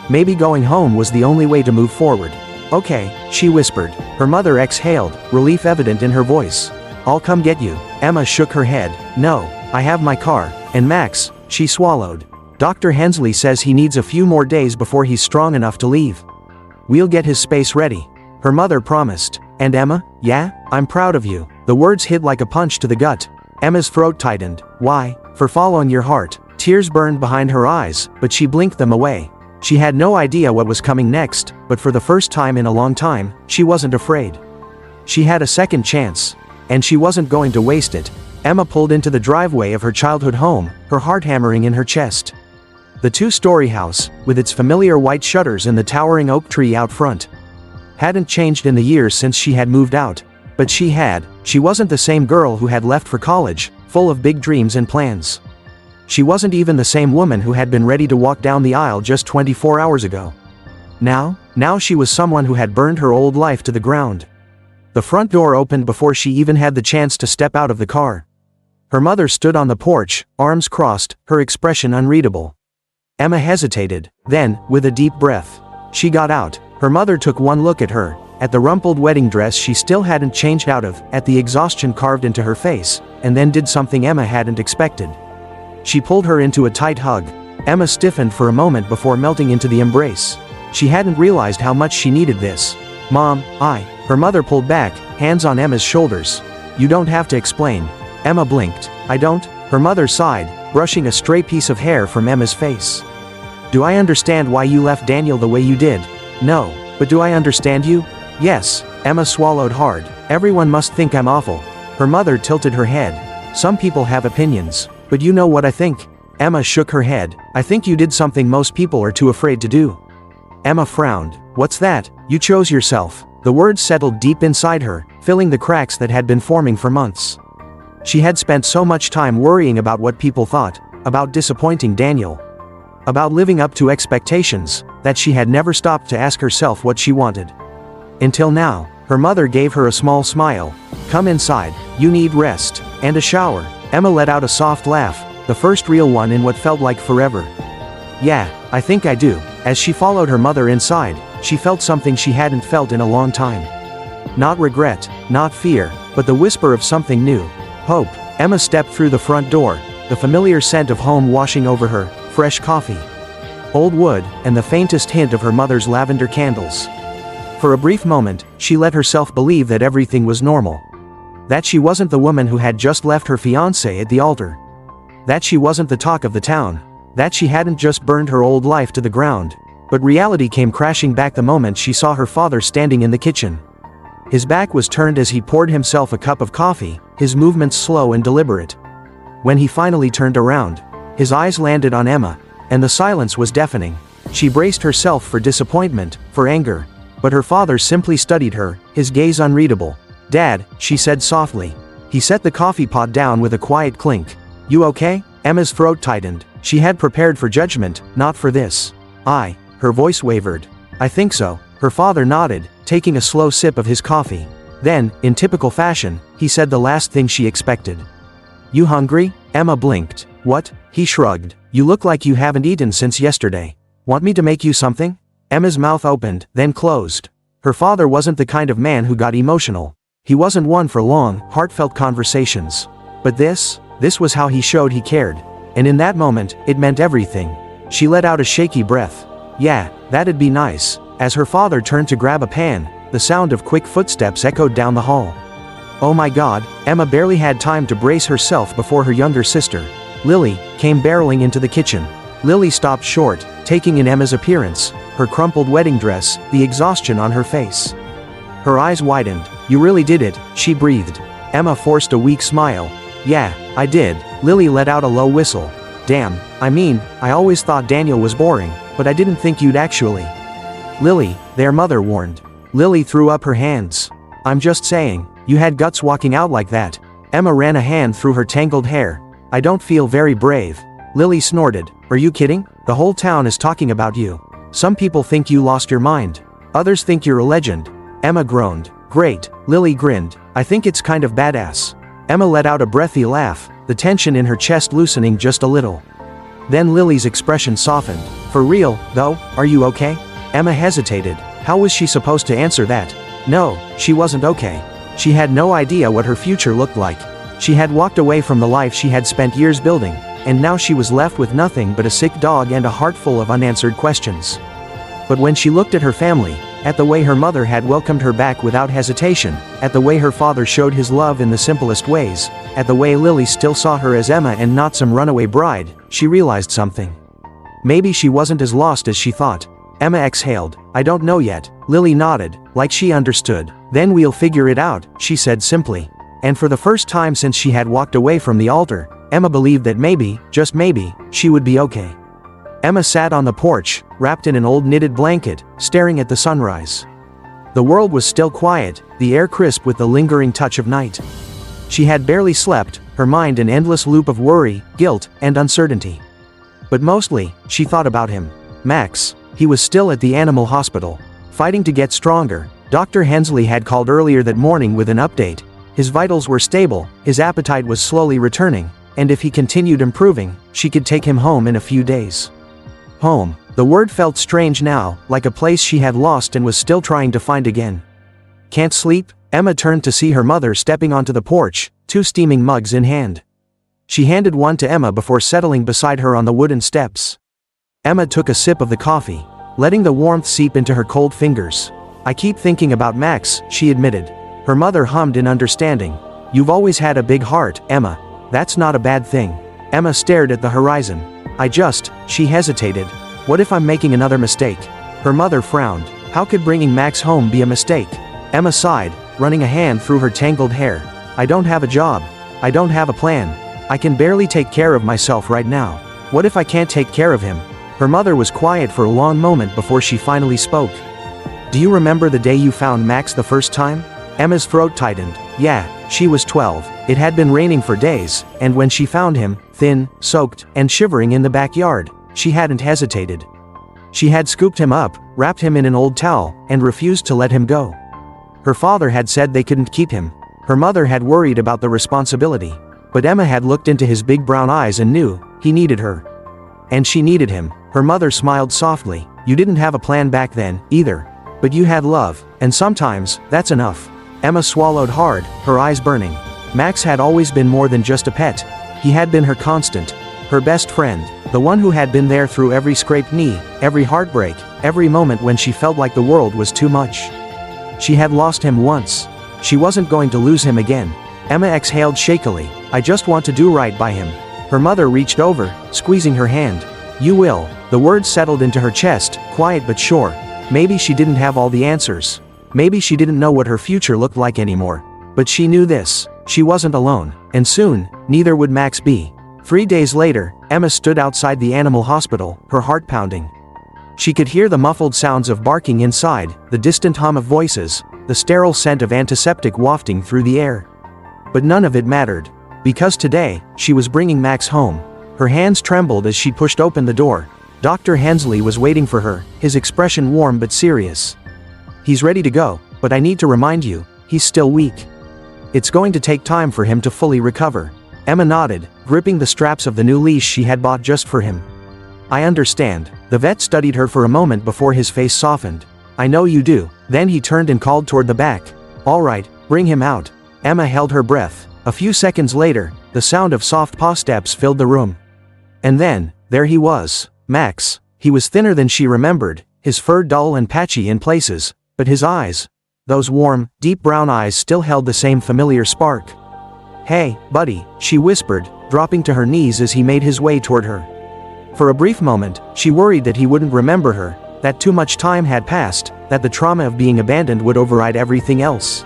Maybe going home was the only way to move forward. "Okay," she whispered. Her mother exhaled, relief evident in her voice. "I'll come get you." Emma shook her head. "No, I have my car. And Max," she swallowed. "Dr. Hensley says he needs a few more days before he's strong enough to leave. We'll get his space ready," her mother promised. "And Emma, yeah, I'm proud of you." The words hit like a punch to the gut. Emma's throat tightened. "Why?" "For following your heart." Tears burned behind her eyes, but she blinked them away. She had no idea what was coming next, but for the first time in a long time, she wasn't afraid. She had a second chance. And she wasn't going to waste it. Emma pulled into the driveway of her childhood home, her heart hammering in her chest. The two-story house, with its familiar white shutters and the towering oak tree out front, hadn't changed in the years since she had moved out. But she wasn't the same girl who had left for college, full of big dreams and plans. She wasn't even the same woman who had been ready to walk down the aisle just 24 hours ago. Now she was someone who had burned her old life to the ground. The front door opened before she even had the chance to step out of the car. Her mother stood on the porch, arms crossed, her expression unreadable. Emma hesitated, then, with a deep breath, she got out. Her mother took one look at her, at the rumpled wedding dress she still hadn't changed out of, at the exhaustion carved into her face, and then did something Emma hadn't expected. She pulled her into a tight hug. Emma stiffened for a moment before melting into the embrace. She hadn't realized how much she needed this. "Mom, Her mother pulled back, hands on Emma's shoulders. "You don't have to explain." Emma blinked. "I don't?" Her mother sighed, brushing a stray piece of hair from Emma's face. "Do I understand why you left Daniel the way you did?" "No. But do I understand you?" Yes, Emma swallowed hard. Everyone must think I'm awful. Her mother tilted her head. Some people have opinions. But you know what I think? Emma shook her head. I think you did something most people are too afraid to do. Emma frowned. What's that? You chose yourself. The words settled deep inside her, filling the cracks that had been forming for months. She had spent so much time worrying about what people thought, about disappointing Daniel, about living up to expectations, that she had never stopped to ask herself what she wanted. Until now, her mother gave her a small smile. Come inside, you need rest, and a shower. Emma let out a soft laugh, the first real one in what felt like forever. Yeah, I think I do. As she followed her mother inside, she felt something she hadn't felt in a long time. Not regret, not fear, but the whisper of something new. Hope. Emma stepped through the front door, the familiar scent of home washing over her, fresh coffee, old wood, and the faintest hint of her mother's lavender candles. For a brief moment, she let herself believe that everything was normal. That she wasn't the woman who had just left her fiancé at the altar. That she wasn't the talk of the town. That she hadn't just burned her old life to the ground. But reality came crashing back the moment she saw her father standing in the kitchen. His back was turned as he poured himself a cup of coffee, his movements slow and deliberate. When he finally turned around, his eyes landed on Emma, and the silence was deafening. She braced herself for disappointment, for anger. But her father simply studied her, his gaze unreadable. Dad, she said softly. He set the coffee pot down with a quiet clink. You okay? Emma's throat tightened. She had prepared for judgment, not for this. Her voice wavered. I think so. Her father nodded, taking a slow sip of his coffee. Then, in typical fashion, he said the last thing she expected. You hungry? Emma blinked. What? He shrugged. You look like you haven't eaten since yesterday. Want me to make you something? Emma's mouth opened, then closed. Her father wasn't the kind of man who got emotional. He wasn't one for long, heartfelt conversations. But this was how he showed he cared. And in that moment, it meant everything. She let out a shaky breath. Yeah, that'd be nice. As her father turned to grab a pan, the sound of quick footsteps echoed down the hall. Oh my God, Emma barely had time to brace herself before her younger sister, Lily, came barreling into the kitchen. Lily stopped short, taking in Emma's appearance, her crumpled wedding dress, the exhaustion on her face. Her eyes widened. You really did it, she breathed. Emma forced a weak smile. Yeah, I did. Lily let out a low whistle. Damn, I always thought Daniel was boring, but I didn't think you'd actually. Lily, their mother warned. Lily threw up her hands. I'm just saying, you had guts walking out like that. Emma ran a hand through her tangled hair. I don't feel very brave. Lily snorted. Are you kidding? The whole town is talking about you. Some people think you lost your mind. Others think you're a legend. Emma groaned. Great. Lily grinned. I think it's kind of badass. Emma let out a breathy laugh, the tension in her chest loosening just a little. Then Lily's expression softened. For real, though, are you okay? Emma hesitated. How was she supposed to answer that? No, she wasn't okay. She had no idea what her future looked like. She had walked away from the life she had spent years building, and now she was left with nothing but a sick dog and a heart full of unanswered questions. But when she looked at her family, at the way her mother had welcomed her back without hesitation, at the way her father showed his love in the simplest ways, at the way Lily still saw her as Emma and not some runaway bride, she realized something. Maybe she wasn't as lost as she thought. Emma exhaled. I don't know yet. Lily nodded, like she understood. Then we'll figure it out, she said simply. And for the first time since she had walked away from the altar, Emma believed that maybe, just maybe, she would be okay. Emma sat on the porch, wrapped in an old knitted blanket, staring at the sunrise. The world was still quiet, the air crisp with the lingering touch of night. She had barely slept, her mind an endless loop of worry, guilt, and uncertainty. But mostly, she thought about him. Max. He was still at the animal hospital, fighting to get stronger. Dr. Hensley had called earlier that morning with an update. His vitals were stable, his appetite was slowly returning, and if he continued improving, she could take him home in a few days. Home. The word felt strange now, like a place she had lost and was still trying to find again. Can't sleep? Emma turned to see her mother stepping onto the porch, 2 steaming mugs in hand. She handed one to Emma before settling beside her on the wooden steps. Emma took a sip of the coffee, letting the warmth seep into her cold fingers. I keep thinking about Max, she admitted. Her mother hummed in understanding. You've always had a big heart, Emma. That's not a bad thing. Emma stared at the horizon. She hesitated. What if I'm making another mistake? Her mother frowned. How could bringing Max home be a mistake? Emma sighed, running a hand through her tangled hair. I don't have a job. I don't have a plan. I can barely take care of myself right now. What if I can't take care of him? Her mother was quiet for a long moment before she finally spoke. Do you remember the day you found Max the first time? Emma's throat tightened. Yeah, she was 12. It had been raining for days, and when she found him, thin, soaked, and shivering in the backyard, she hadn't hesitated. She had scooped him up, wrapped him in an old towel, and refused to let him go. Her father had said they couldn't keep him. Her mother had worried about the responsibility. But Emma had looked into his big brown eyes and knew he needed her. And she needed him. Her mother smiled softly. You didn't have a plan back then, either. But you had love, and sometimes, that's enough. Emma swallowed hard, her eyes burning. Max had always been more than just a pet. He had been her constant, her best friend, the one who had been there through every scraped knee, every heartbreak, every moment when she felt like the world was too much. She had lost him once. She wasn't going to lose him again. Emma exhaled shakily. I just want to do right by him. Her mother reached over, squeezing her hand. You will. The words settled into her chest, quiet but sure. Maybe she didn't have all the answers. Maybe she didn't know what her future looked like anymore. But she knew this. She wasn't alone. And soon, neither would Max be. 3 days later, Emma stood outside the animal hospital, her heart pounding. She could hear the muffled sounds of barking inside, the distant hum of voices, the sterile scent of antiseptic wafting through the air. But none of it mattered. Because today, she was bringing Max home. Her hands trembled as she pushed open the door. Dr. Hensley was waiting for her, his expression warm but serious. He's ready to go, but I need to remind you, he's still weak. It's going to take time for him to fully recover. Emma nodded, gripping the straps of the new leash she had bought just for him. I understand. The vet studied her for a moment before his face softened. I know you do. Then he turned and called toward the back. All right, bring him out. Emma held her breath. A few seconds later, the sound of soft paw steps filled the room. And then, there he was, Max. He was thinner than she remembered, his fur dull and patchy in places, but his eyes, those warm, deep brown eyes still held the same familiar spark. Hey, buddy, she whispered, dropping to her knees as he made his way toward her. For a brief moment, she worried that he wouldn't remember her, that too much time had passed, that the trauma of being abandoned would override everything else.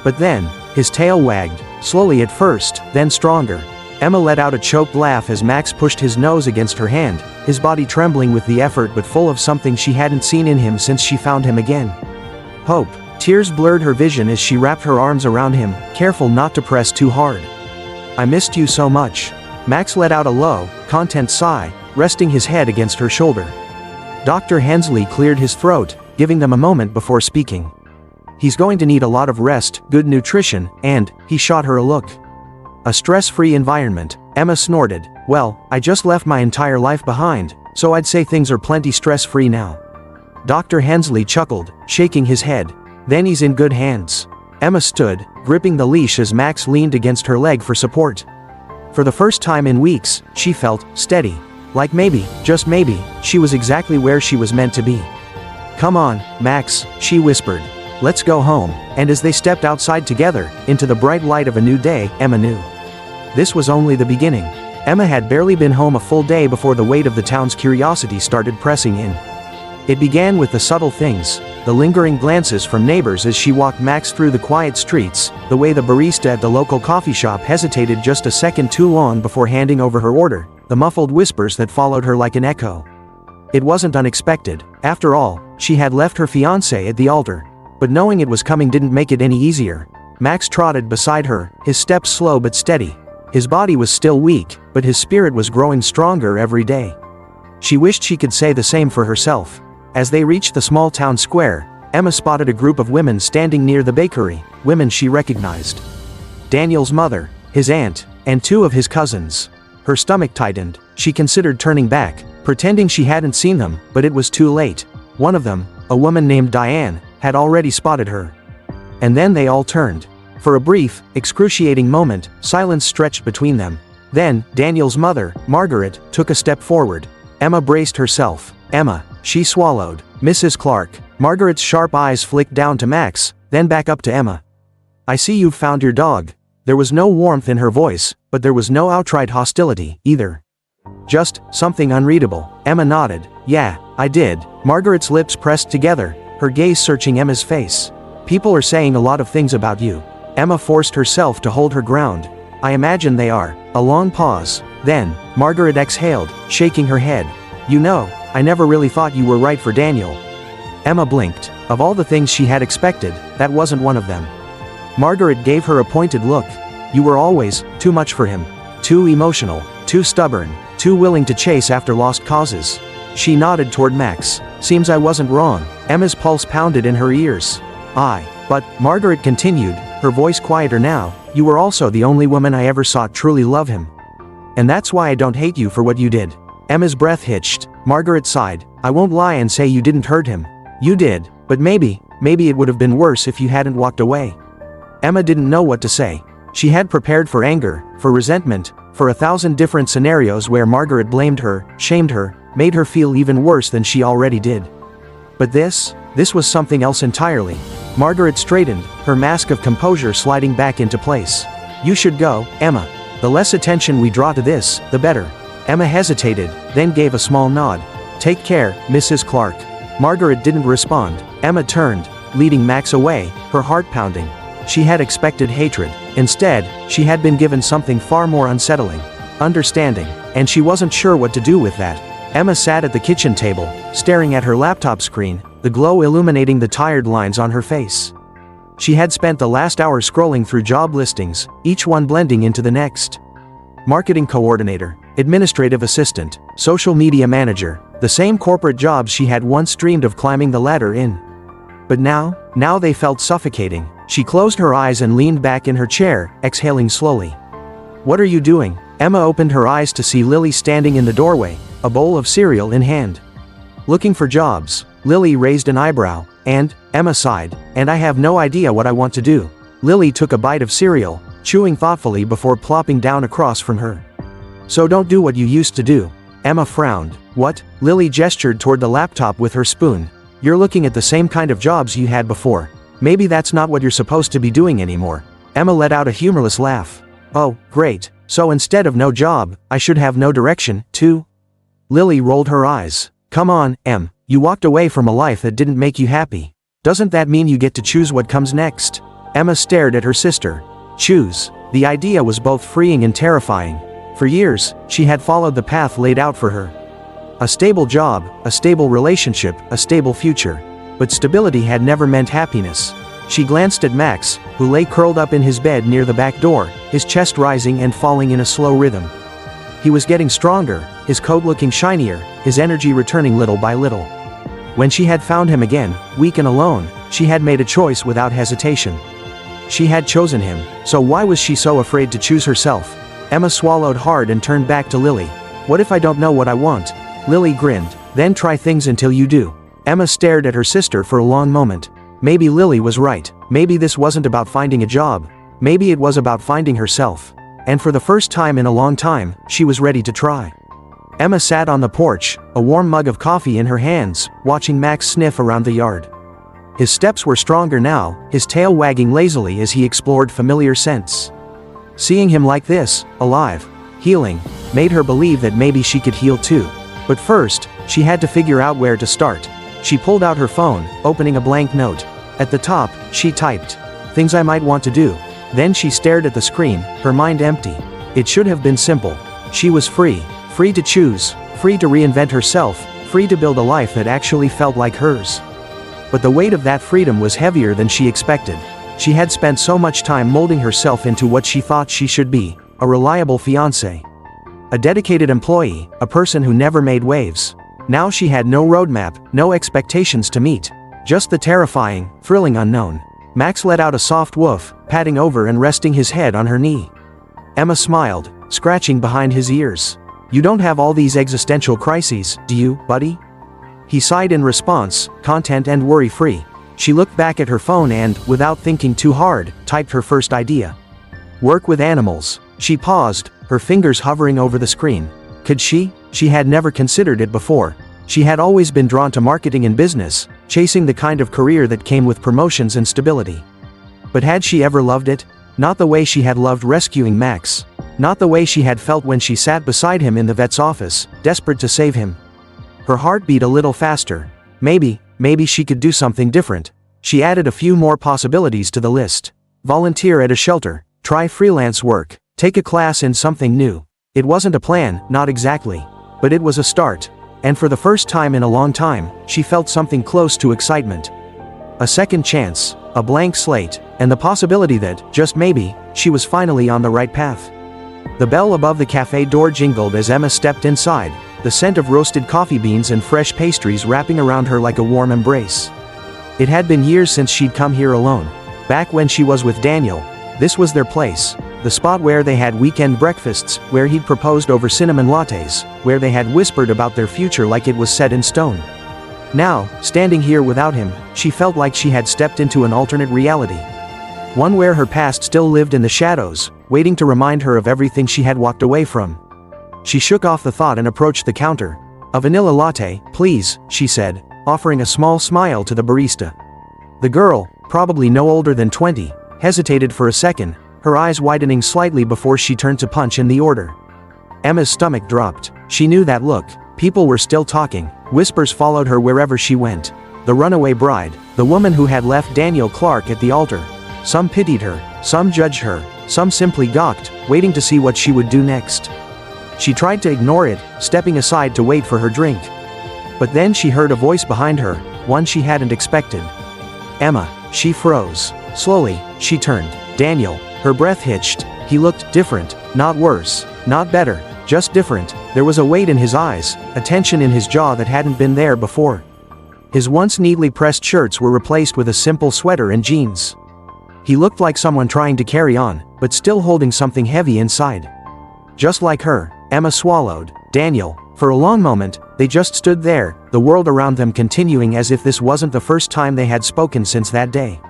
But then, his tail wagged, slowly at first, then stronger. Emma let out a choked laugh as Max pushed his nose against her hand, his body trembling with the effort but full of something she hadn't seen in him since she found him again. Hope. Tears blurred her vision as she wrapped her arms around him, careful not to press too hard. I missed you so much. Max let out a low, content sigh, resting his head against her shoulder. Dr. Hensley cleared his throat, giving them a moment before speaking. He's going to need a lot of rest, good nutrition, and, he shot her a look. A stress-free environment. Emma snorted. Well, I just left my entire life behind, so I'd say things are plenty stress-free now. Dr. Hensley chuckled, shaking his head. Then he's in good hands. Emma stood, gripping the leash as Max leaned against her leg for support. For the first time in weeks, she felt steady. Like maybe, just maybe, she was exactly where she was meant to be. Come on, Max, she whispered. Let's go home. And as they stepped outside together, into the bright light of a new day, Emma knew. This was only the beginning. Emma had barely been home a full day before the weight of the town's curiosity started pressing in. It began with the subtle things, the lingering glances from neighbors as she walked Max through the quiet streets, the way the barista at the local coffee shop hesitated just a second too long before handing over her order, the muffled whispers that followed her like an echo. It wasn't unexpected. After all, she had left her fiancé at the altar. But knowing it was coming didn't make it any easier. Max trotted beside her, his steps slow but steady. His body was still weak, but his spirit was growing stronger every day. She wished she could say the same for herself. As they reached the small town square, Emma spotted a group of women standing near the bakery, women she recognized. Daniel's mother, his aunt, and 2 of his cousins. Her stomach tightened. She considered turning back, pretending she hadn't seen them, but it was too late. One of them, a woman named Diane, had already spotted her. And then they all turned. For a brief, excruciating moment, silence stretched between them. Then, Daniel's mother, Margaret, took a step forward. Emma braced herself. Emma, she swallowed. Mrs. Clark. Margaret's sharp eyes flicked down to Max, then back up to Emma. I see you've found your dog. There was no warmth in her voice, but there was no outright hostility, either. Just, something unreadable. Emma nodded. Yeah, I did. Margaret's lips pressed together, her gaze searching Emma's face. People are saying a lot of things about you. Emma forced herself to hold her ground. I imagine they are. A long pause. Then, Margaret exhaled, shaking her head. You know, I never really thought you were right for Daniel. Emma blinked. Of all the things she had expected, that wasn't one of them. Margaret gave her a pointed look. You were always too much for him. Too emotional, too stubborn, too willing to chase after lost causes. She nodded toward Max. Seems I wasn't wrong. Emma's pulse pounded in her ears. But, Margaret continued, her voice quieter now, you were also the only woman I ever saw truly love him. And that's why I don't hate you for what you did. Emma's breath hitched. Margaret sighed. I won't lie and say you didn't hurt him. You did, but maybe it would have been worse if you hadn't walked away. Emma didn't know what to say. She had prepared for anger, for resentment, for 1,000 different scenarios where Margaret blamed her, shamed her, made her feel even worse than she already did. But this was something else entirely. Margaret straightened, her mask of composure sliding back into place. You should go, Emma. The less attention we draw to this, the better. Emma hesitated, then gave a small nod. Take care, Mrs. Clark. Margaret didn't respond. Emma turned, leading Max away, her heart pounding. She had expected hatred. Instead, she had been given something far more unsettling. Understanding. And she wasn't sure what to do with that. Emma sat at the kitchen table, staring at her laptop screen, the glow illuminating the tired lines on her face. She had spent the last hour scrolling through job listings, each one blending into the next. Marketing coordinator, administrative assistant, social media manager, the same corporate jobs she had once dreamed of climbing the ladder in. But now they felt suffocating. She closed her eyes and leaned back in her chair, exhaling slowly. What are you doing? Emma opened her eyes to see Lily standing in the doorway, a bowl of cereal in hand. Looking for jobs. Lily raised an eyebrow, and, Emma sighed, and I have no idea what I want to do. Lily took a bite of cereal, chewing thoughtfully before plopping down across from her. So don't do what you used to do. Emma frowned. What? Lily gestured toward the laptop with her spoon. You're looking at the same kind of jobs you had before. Maybe that's not what you're supposed to be doing anymore. Emma let out a humorless laugh. Oh, great. So instead of no job, I should have no direction, too? Lily rolled her eyes. Come on, Em. You walked away from a life that didn't make you happy. Doesn't that mean you get to choose what comes next? Emma stared at her sister. Choose. The idea was both freeing and terrifying. For years, she had followed the path laid out for her. A stable job, a stable relationship, a stable future. But stability had never meant happiness. She glanced at Max, who lay curled up in his bed near the back door, his chest rising and falling in a slow rhythm. He was getting stronger, his coat looking shinier, his energy returning little by little. When she had found him again, weak and alone, she had made a choice without hesitation. She had chosen him, so why was she so afraid to choose herself? Emma swallowed hard and turned back to Lily. What if I don't know what I want? Lily grinned. Then try things until you do. Emma stared at her sister for a long moment. Maybe Lily was right. Maybe this wasn't about finding a job. Maybe it was about finding herself. And for the first time in a long time, she was ready to try. Emma sat on the porch, a warm mug of coffee in her hands, watching Max sniff around the yard. His steps were stronger now, his tail wagging lazily as he explored familiar scents. Seeing him like this, alive, healing, made her believe that maybe she could heal too. But first, she had to figure out where to start. She pulled out her phone, opening a blank note. At the top, she typed, "Things I might want to do." Then she stared at the screen, her mind empty. It should have been simple. She was free to choose, free to reinvent herself, free to build a life that actually felt like hers. But the weight of that freedom was heavier than she expected. She had spent so much time molding herself into what she thought she should be, a reliable fiancé, a dedicated employee, a person who never made waves. Now she had no roadmap, no expectations to meet, just the terrifying, thrilling unknown. Max let out a soft woof, patting over and resting his head on her knee. Emma smiled, scratching behind his ears. You don't have all these existential crises, do you, buddy? He sighed in response, content and worry-free. She looked back at her phone and, without thinking too hard, typed her first idea. Work with animals. She paused, her fingers hovering over the screen. Could she? She had never considered it before. She had always been drawn to marketing and business, chasing the kind of career that came with promotions and stability. But had she ever loved it? Not the way she had loved rescuing Max. Not the way she had felt when she sat beside him in the vet's office, desperate to save him. Her heart beat a little faster. Maybe she could do something different. She added a few more possibilities to the list. Volunteer at a shelter, try freelance work, take a class in something new. It wasn't a plan, not exactly. But it was a start. And for the first time in a long time, she felt something close to excitement. A second chance, a blank slate, and the possibility that, just maybe, she was finally on the right path. The bell above the cafe door jingled as Emma stepped inside, the scent of roasted coffee beans and fresh pastries wrapping around her like a warm embrace. It had been years since she'd come here alone. Back when she was with Daniel, this was their place, the spot where they had weekend breakfasts, where he'd proposed over cinnamon lattes, where they had whispered about their future like it was set in stone. Now, standing here without him, she felt like she had stepped into an alternate reality. One where her past still lived in the shadows, waiting to remind her of everything she had walked away from. She shook off the thought and approached the counter. "A vanilla latte, please," she said, offering a small smile to the barista. The girl, probably no older than 20, hesitated for a second, her eyes widening slightly before she turned to punch in the order. Emma's stomach dropped. She knew that look. People were still talking. Whispers followed her wherever she went. The runaway bride, the woman who had left Daniel Clark at the altar. Some pitied her, some judged her, some simply gawked, waiting to see what she would do next. She tried to ignore it, stepping aside to wait for her drink. But then she heard a voice behind her, one she hadn't expected. "Emma." She froze. Slowly, she turned. Daniel. Her breath hitched. He looked different, not worse, not better, just different. There was a weight in his eyes, a tension in his jaw that hadn't been there before. His once neatly pressed shirts were replaced with a simple sweater and jeans. He looked like someone trying to carry on, but still holding something heavy inside. Just like her, Emma swallowed. Daniel. For a long moment, they just stood there, the world around them continuing as if this wasn't the first time they had spoken since that day.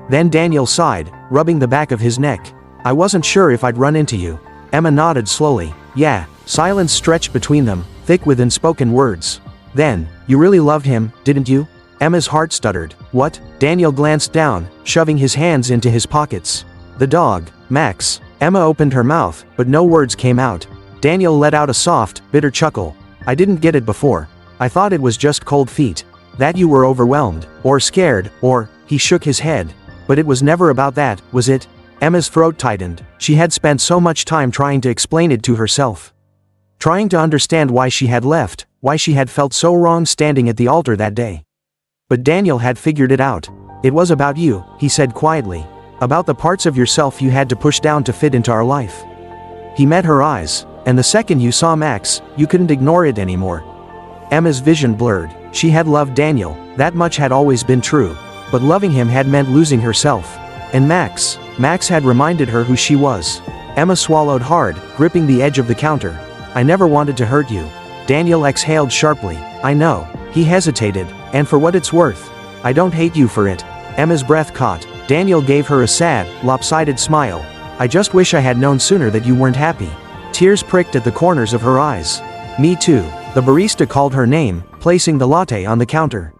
Then Daniel sighed, rubbing the back of his neck. "I wasn't sure if I'd run into you." Emma nodded slowly. "Yeah." Silence stretched between them, thick with unspoken words. "Then, you really loved him, didn't you?" Emma's heart stuttered. "What?" Daniel glanced down, shoving his hands into his pockets. "The dog, Max." Emma opened her mouth, but no words came out. Daniel let out a soft, bitter chuckle. "I didn't get it before. I thought it was just cold feet. That you were overwhelmed, or scared, or..." He shook his head. "But it was never about that, was it?" Emma's throat tightened. She had spent so much time trying to explain it to herself. Trying to understand why she had left, why she had felt so wrong standing at the altar that day. But Daniel had figured it out. "It was about you," he said quietly. "About the parts of yourself you had to push down to fit into our life." He met her eyes. "And the second you saw Max, you couldn't ignore it anymore." Emma's vision blurred. She had loved Daniel, that much had always been true. But loving him had meant losing herself. And Max had reminded her who she was. Emma swallowed hard, gripping the edge of the counter. "I never wanted to hurt you." Daniel exhaled sharply. "I know." He hesitated. "And for what it's worth, I don't hate you for it." Emma's breath caught. Daniel gave her a sad, lopsided smile. "I just wish I had known sooner that you weren't happy." Tears pricked at the corners of her eyes. "Me too." The barista called her name, placing the latte on the counter.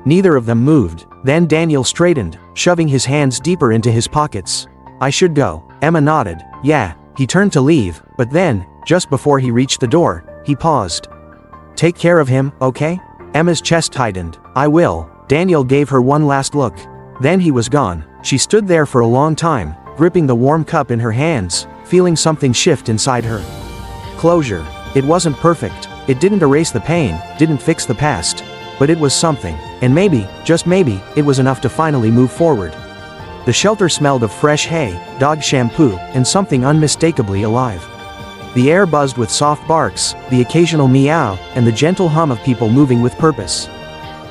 Neither of them moved. Then Daniel straightened, shoving his hands deeper into his pockets. "I should go." Emma nodded. "Yeah." He turned to leave, but then, just before he reached the door, he paused. "Take care of him, okay?" Emma's chest tightened. "I will." Daniel gave her one last look. Then he was gone. She stood there for a long time, gripping the warm cup in her hands, feeling something shift inside her. Closure. It wasn't perfect. It didn't erase the pain, didn't fix the past. But it was something. And maybe, just maybe, it was enough to finally move forward. The shelter smelled of fresh hay, dog shampoo, and something unmistakably alive. The air buzzed with soft barks, the occasional meow, and the gentle hum of people moving with purpose.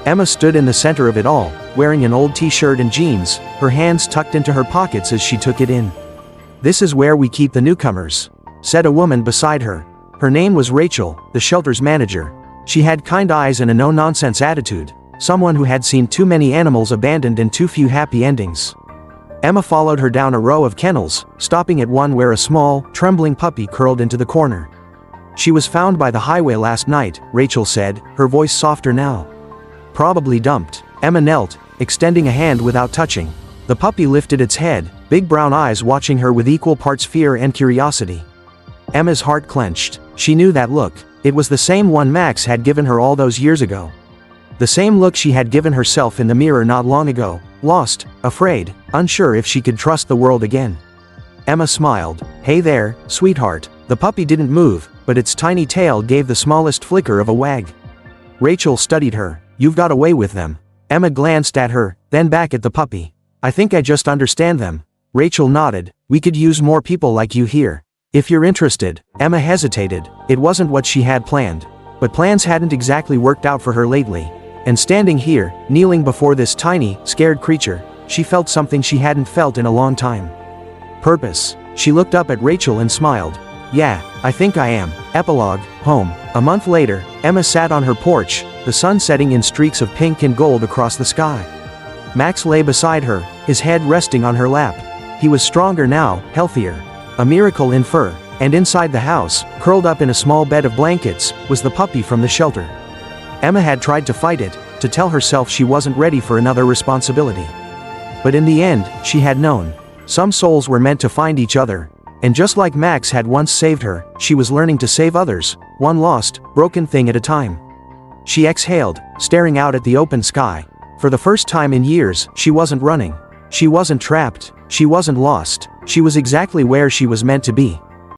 Emma stood in the center of it all, wearing an old t-shirt and jeans, her hands tucked into her pockets as she took it in. "This is where we keep the newcomers," said a woman beside her. Her name was Rachel, the shelter's manager. She had kind eyes and a no-nonsense attitude, someone who had seen too many animals abandoned and too few happy endings. Emma followed her down a row of kennels, stopping at one where a small, trembling puppy curled into the corner. "She was found by the highway last night," Rachel said, her voice softer now. "Probably dumped." Emma knelt, extending a hand without touching. The puppy lifted its head, big brown eyes watching her with equal parts fear and curiosity. Emma's heart clenched. She knew that look. It was the same one Max had given her all those years ago. The same look she had given herself in the mirror not long ago, lost, afraid, unsure if she could trust the world again. Emma smiled. "Hey there, sweetheart." The puppy didn't move, but its tiny tail gave the smallest flicker of a wag. Rachel studied her. "You've got away with them." Emma glanced at her, then back at the puppy. "I think I just understand them." Rachel nodded. "We could use more people like you here. If you're interested." Emma hesitated. It wasn't what she had planned. But plans hadn't exactly worked out for her lately. And standing here, kneeling before this tiny, scared creature, she felt something she hadn't felt in a long time. Purpose. She looked up at Rachel and smiled. "Yeah, I think I am." Epilogue, home. A month later, Emma sat on her porch, the sun setting in streaks of pink and gold across the sky. Max lay beside her, his head resting on her lap. He was stronger now, healthier. A miracle in fur, and inside the house, curled up in a small bed of blankets, was the puppy from the shelter. Emma had tried to fight it, to tell herself she wasn't ready for another responsibility. But in the end, she had known. Some souls were meant to find each other. And just like Max had once saved her, she was learning to save others, one lost, broken thing at a time. She exhaled, staring out at the open sky. For the first time in years, she wasn't running. She wasn't trapped. She wasn't lost. She was exactly where she was meant to be.